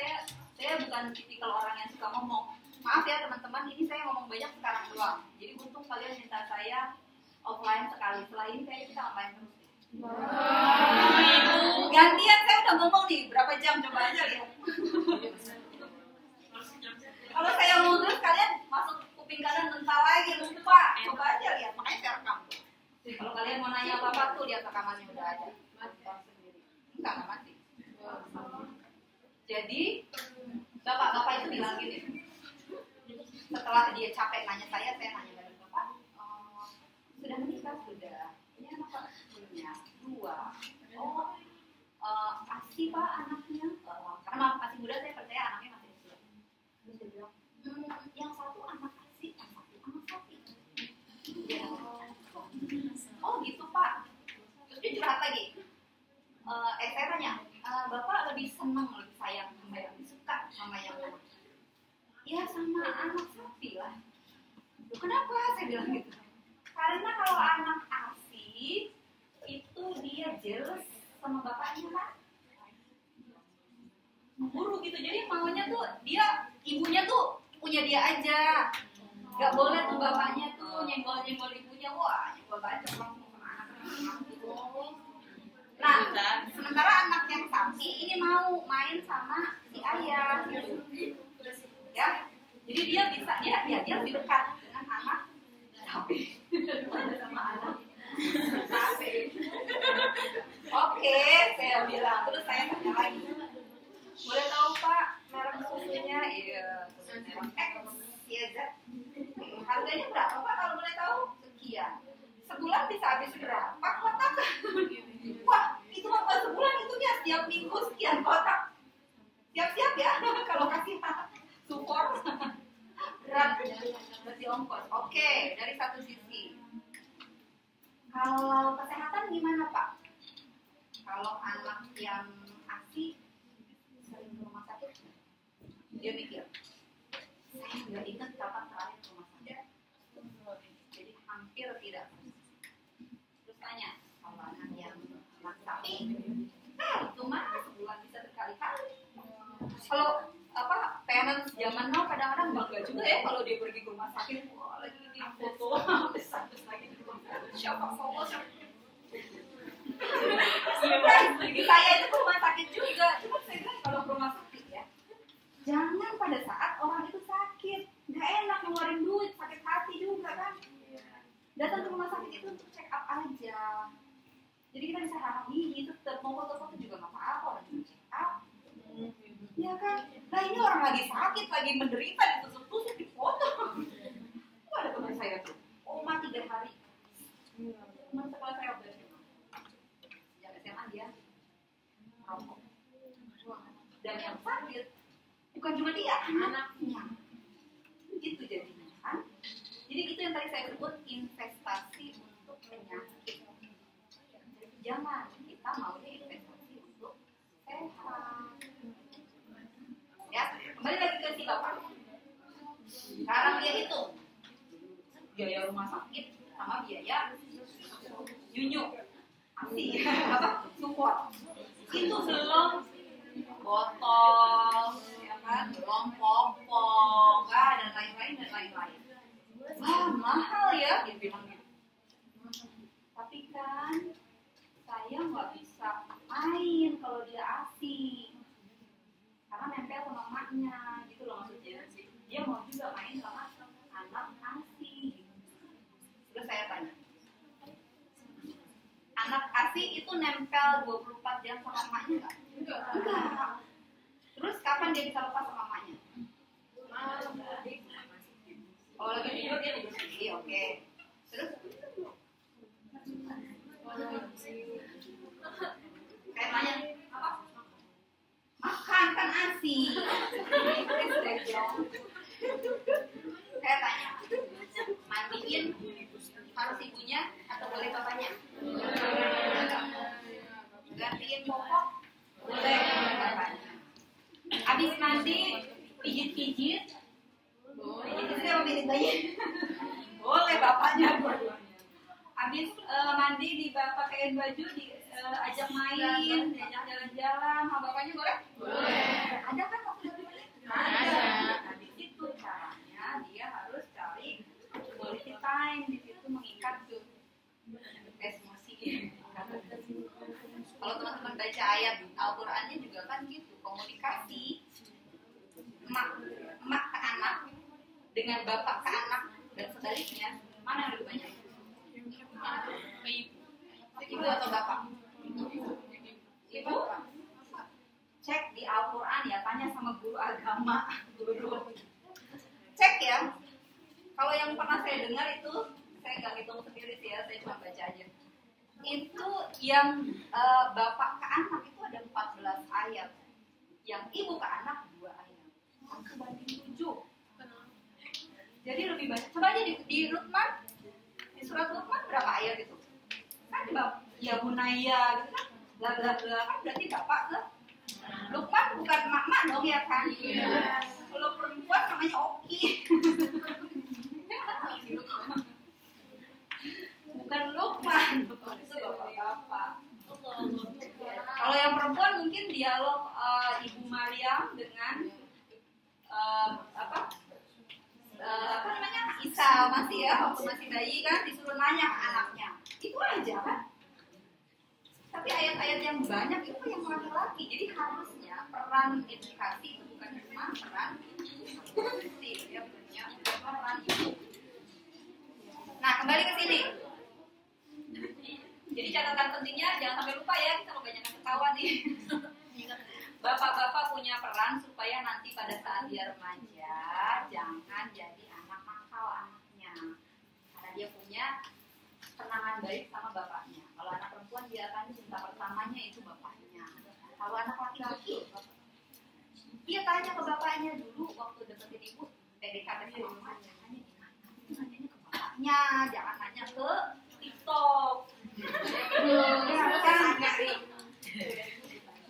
saya bukan tipikal orang yang suka ngomong. Maaf ya teman-teman, ini saya ngomong banyak sekarang doang. Jadi untung kalian minta saya offline sekali, setelah ini kayaknya kita online terus. Gantian saya udah ngomong nih, berapa jam coba aja lihat. Kalau saya ngomong terus kalian masuk kuping kanan mental lagi, lupa, coba aja lihat, makanya saya rekam. Kalau kalian mau nanya apa-apa tuh lihat rekamannya udah ada. Enggak mati. Jadi bapak-bapak itu bilang gini, setelah dia capek nanya saya nanya balik bapak, sudah menikah sudah, ini anak punya 2. Pasti pak anaknya, karena masih muda saya percaya anaknya masih kecil. Terus dia bilang, yang satu anak asli, yang satu anak sapi. Ya. Oh gitu pak. Terus dia curhat lagi. Saya tanya, bapak lebih senang, lebih sayang sama yang suka sama yang mana? Ya sama anak sapi lah. Kenapa saya bilang gitu? Karena kalau anak ASI itu dia jealous sama bapaknya kan, guru gitu. Jadi maunya tuh dia ibunya tuh punya dia aja, nggak boleh tuh bapaknya tuh nyenggol ibunya. Wah, nyenggol banget langsung sama anak gitu. Nah, sementara anak yang sapi ini mau main sama si ayah gitu. Ya, jadi dia bisa dia lebih dekat dengan anak sapi daripada sama anak sapi. Oke, saya bilang. Terus saya tanya lagi, boleh tahu Pak merek susunya? Iya, merek X, ya Z. Harganya berapa Pak kalau boleh tahu? Sekian. Sebulan bisa habis berapa kotak? Wah, itu mah bukan sebulan, itu ya setiap minggu sekian kotak. Siap-siap ya kalau kasih support. Berat berarti ongkos. Oke, dari satu sisi. Kalau kesehatan gimana Pak? Kalau anak yang ASI sering ke rumah sakit, dia mikir, saya nggak ingat kapan terakhir ke rumah sakit. Jadi hampir tidak. Terus tanya, kalau anak yang anak sapi, itu mah sebulan bisa berkali-kali. Kalau parents zaman now kadang-kadang bangga juga ya kalau dia pergi ke rumah sakit, wah lagi di foto besar lagi di rumah sakit, siapa foto saya itu ke rumah sakit juga. Cuma saya bilang kalau ke rumah sakit ya, jangan pada saat orang itu sakit, nggak enak ngeluarin duit, sakit hati juga kan. Datang ke rumah sakit itu untuk check up aja. Jadi kita bisa hahi gitu, mau foto-foto juga nggak apa-apa, orang cuma check up. Ya kan? Nah ini orang lagi sakit, lagi menderita, ditusuk-tusuk, dipoto. Itu ada teman saya tuh, oma 3 hari. Teman sekolah saya udah sejak SMA dia merokok. Dan yang sakit bukan cuma dia, anaknya. Gitu jadinya kan. Jadi itu yang tadi saya sebut investasi untuk penyakit. Jangan, kita maunya investasi untuk sehat. Ya, kembali lagi ke si bapak. Sekarang dia hitung biaya rumah sakit sama biaya nyunyu, ASI, support. Itu belum botol, ya kan? Belum popok, dan lain-lain. Mahal ya, dia bilang gitu. Tapi kan saya nggak bisa main kalau dia ASI. Karena nempel sama emaknya gitu loh, maksudnya dia mau juga main sama anak ASI. Terus saya tanya, anak ASI itu nempel 24 jam sama emaknya nggak? Enggak. Terus kapan dia bisa lepas sama emaknya? Kalau lagi tidur dia tidur sendiri, oke. Terus kayak tanya apa? Makan kan ASI. Saya tanya, mandiin harus ibunya atau boleh bapaknya? Gantiin popok boleh bapaknya. Habis mandi pijit-pijit saya mau pilih bayi. Boleh bapaknya dua-duanya. Habis mandi dipakein baju, diajak main, diajak jalan-jalan, sama bapaknya boleh? Boleh. Ada kan waktu itu? Ada. Habis itu caranya dia harus cari quality time, di situ mengikat tuh emosi. Kalau teman-teman baca ayat Al-Qur'annya juga kan gitu, komunikasi emak ke anak dengan bapak ke anak dan sebaliknya, mana yang lebih banyak? Ibu atau bapak? Ibu? Cek di Al-Quran ya, tanya sama guru agama, guru. Cek ya. Kalau yang pernah saya dengar itu, saya nggak hitung sendiri sih ya, saya cuma baca aja. Itu yang bapak ke anak itu ada 14 ayat. Yang ibu ke anak 2 ayat. Maka banding 7. Jadi lebih banyak. Coba aja di Luqman, di surat Luqman berapa ayat itu? Kan di bab ya bunaya gitu kan, bla bla bla, kan berarti bapak ke Luqman, bukan mak-mak dong ya kan? Kalau perempuan namanya Oki. dialog Ibu Mariam dengan apa namanya, Isa masih ya, waktu masih bayi kan disuruh nanya ke anaknya, itu aja kan. Tapi ayat-ayat yang banyak itu yang laki-laki, jadi harusnya peran edukasi itu bukan cuma peran ya, punya peran ibu. Nah, kembali ke sini. Jadi catatan pentingnya jangan sampai lupa ya, kita kebanyakan ketawa nih. Bapak-bapak punya peran supaya nanti pada saat dia remaja jangan jadi anak nakal anaknya, karena dia punya kenangan baik sama bapaknya. Kalau anak perempuan dia akan cinta pertamanya itu bapaknya. Kalau anak laki-laki, dia tanya ke bapaknya dulu waktu deketin ibu, PDKT sama mamanya, nanya gimana? Nanyanya ke bapaknya, jangan nanya ke TikTok.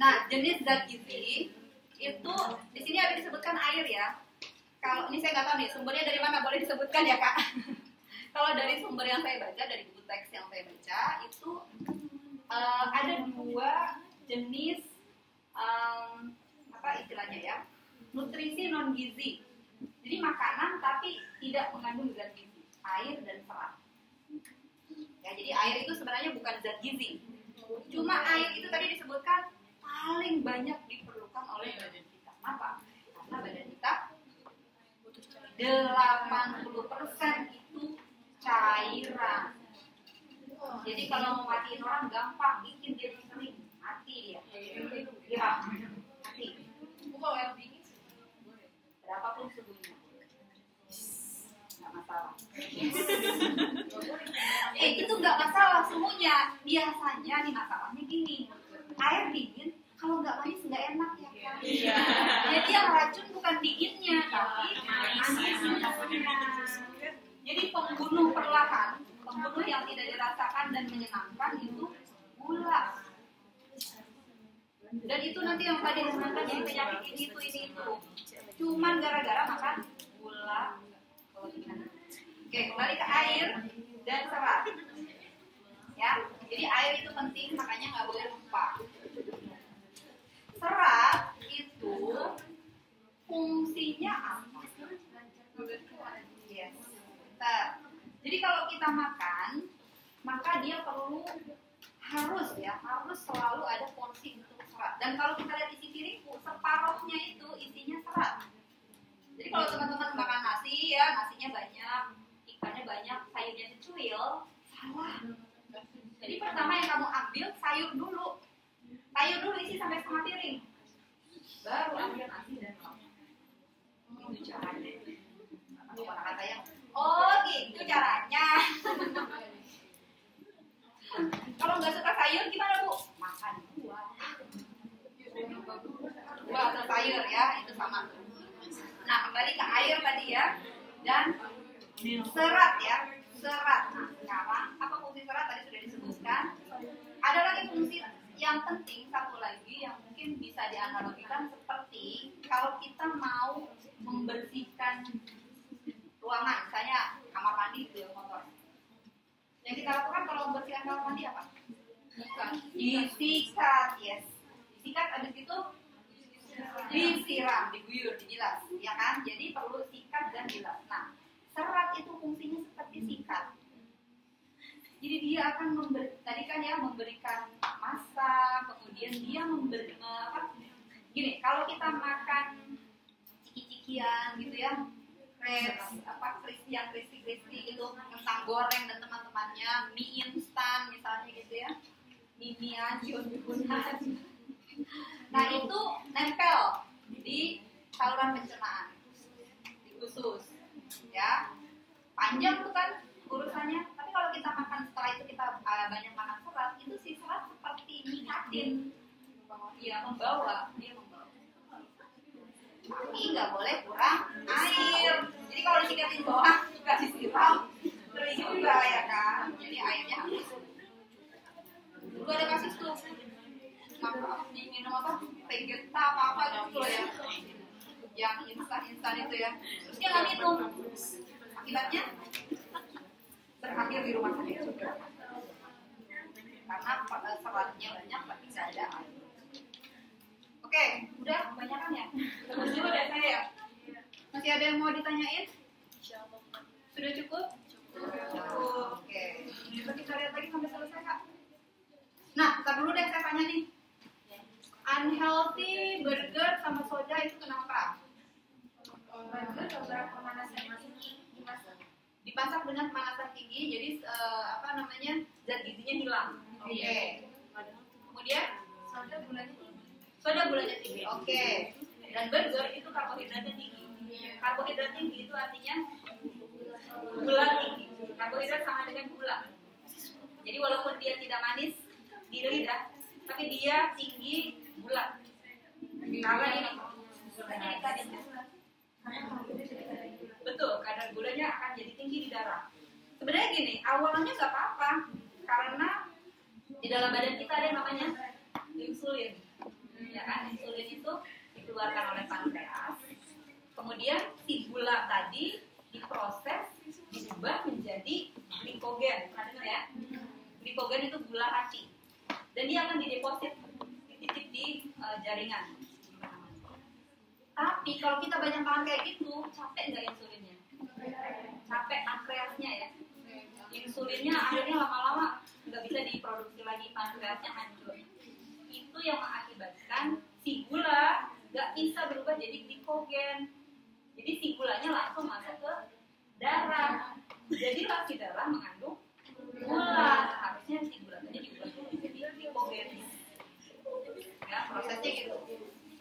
Nah, jenis zat gizi itu di sini ada disebutkan air ya. Kalau ini saya nggak tahu nih sumbernya dari mana, boleh disebutkan ya Kak? Kalau dari sumber yang saya baca, dari buku teks yang saya baca itu ada 2 jenis apa istilahnya ya, nutrisi non gizi. Jadi makanan tapi tidak mengandung zat gizi, air dan serat. Ya, jadi air itu sebenarnya bukan zat gizi. Cuma air itu tadi disebutkan paling banyak diperlukan oleh badan kita. Kenapa? Karena badan kita 80% itu cairan. Jadi kalau mau matiin orang gampang, bikin dia sering mati dia. Ya, mati. Bukan air dingin. Berapapun suhunya. Nggak masalah. Itu nggak masalah suhunya. Biasanya nih masalahnya gini, air dingin kalau nggak manis nggak enak ya kan? Iya. Jadi yang racun bukan dinginnya tapi manisnya. Jadi pembunuh perlahan, pembunuh yang tidak dirasakan dan menyenangkan itu gula. Dan itu nanti yang tadi disebutkan jadi penyakit ini itu. Cuman gara-gara makan gula. Oke, kembali ke air dan serat. Ya, jadi air itu penting, makanya nggak boleh lupa. Serat itu fungsinya apa? Yes. Jadi kalau kita makan, maka dia harus selalu ada porsi untuk serat. Dan kalau kita lihat isi piringku, separuhnya itu isinya serat. Jadi kalau teman-teman makan nasi ya, nasinya banyak, ikannya banyak, sayurnya secuil, salah. Jadi pertama yang kamu ambil sayur dulu isi sampai setengah piring, baru ambil nasi dan lauk. Itu caranya. Kata saya, oh gitu caranya. Kalau nggak suka sayur gimana Bu? Makan buah atau sayur ya, itu sama. Nah kembali ke air tadi ya, dan serat ya, serat. Nah sekarang apa fungsi serat tadi sudah disebutkan. Ada lagi fungsi yang penting, satu lagi yang mungkin bisa dianalogikan seperti kalau kita mau membersihkan ruangan, misalnya kamar mandi gitu ya, kotor. Yang kita lakukan kalau membersihkan kamar mandi apa? Disikat, yes. Disikat, habis itu disiram, diguyur, dibilas, ya kan? Jadi perlu sikat dan bilas. Nah, serat itu fungsinya seperti sikat. Jadi dia akan memberikan massa, kemudian dia gini, kalau kita makan ciki-cikian gitu ya, crispy gitu, kentang goreng dan teman-temannya, mie instan misalnya gitu ya, mie ancur, nah itu nempel di saluran pencernaan, di usus, ya, panjang tuh kan urusannya. Tapi kalau kita makan setelah itu kita banyak makan serat, itu si serat seperti nikatin, dia membawa. Tapi nggak boleh kurang air. Jadi kalau disikatin doang juga disiram, terus juga ya kan. Jadi airnya habis. Dulu ada kasus tuh, minum apa? Vegeta apa gitu ya, yang instan itu ya. Terus dia nggak minum, akibatnya berakhir di rumah sakit juga. Karena seratnya banyak tapi nggak ada air. Oke, udah kebanyakan ya? Terus juga dari saya ya? Masih ada yang mau ditanyain? Sudah cukup? Cukup, oke. Bisa kita lihat lagi sampai selesai, Kak? Nah, ntar dulu deh saya tanya nih. Unhealthy burger sama soda itu kenapa? Burger beberapa pemanasan tinggi dimasak. Dimasak dengan pemanasan tinggi, jadi zat gizinya hilang. Oke. Kemudian soda gulanya tinggi. Oke. Dan burger itu karbohidratnya tinggi. Karbohidrat tinggi itu artinya gula tinggi. Karbohidrat sama dengan gula. Jadi walaupun dia tidak manis di lidah, tapi dia tinggi gula. Karena ini betul, kadar gulanya akan jadi tinggi di darah. Sebenarnya gini, awalnya nggak apa-apa, karena di dalam badan kita ada yang namanya insulin. Ya kan, insulin itu dikeluarkan oleh pankreas. Kemudian si gula tadi diproses, diubah menjadi glikogen. Pernah dengar ya? Glikogen itu gula hati. Dan dia akan dideposit, dititip di jaringan. Tapi kalau kita banyak makan kayak gitu, capek nggak insulinnya? Capek pankreasnya ya. Insulinnya akhirnya lama-lama nggak bisa diproduksi lagi, pankreasnya hancur. Itu yang mengakibatkan si gula nggak bisa berubah jadi glikogen. Jadi si gulanya langsung masuk ke darah. Jadilah si darah mengandung gula.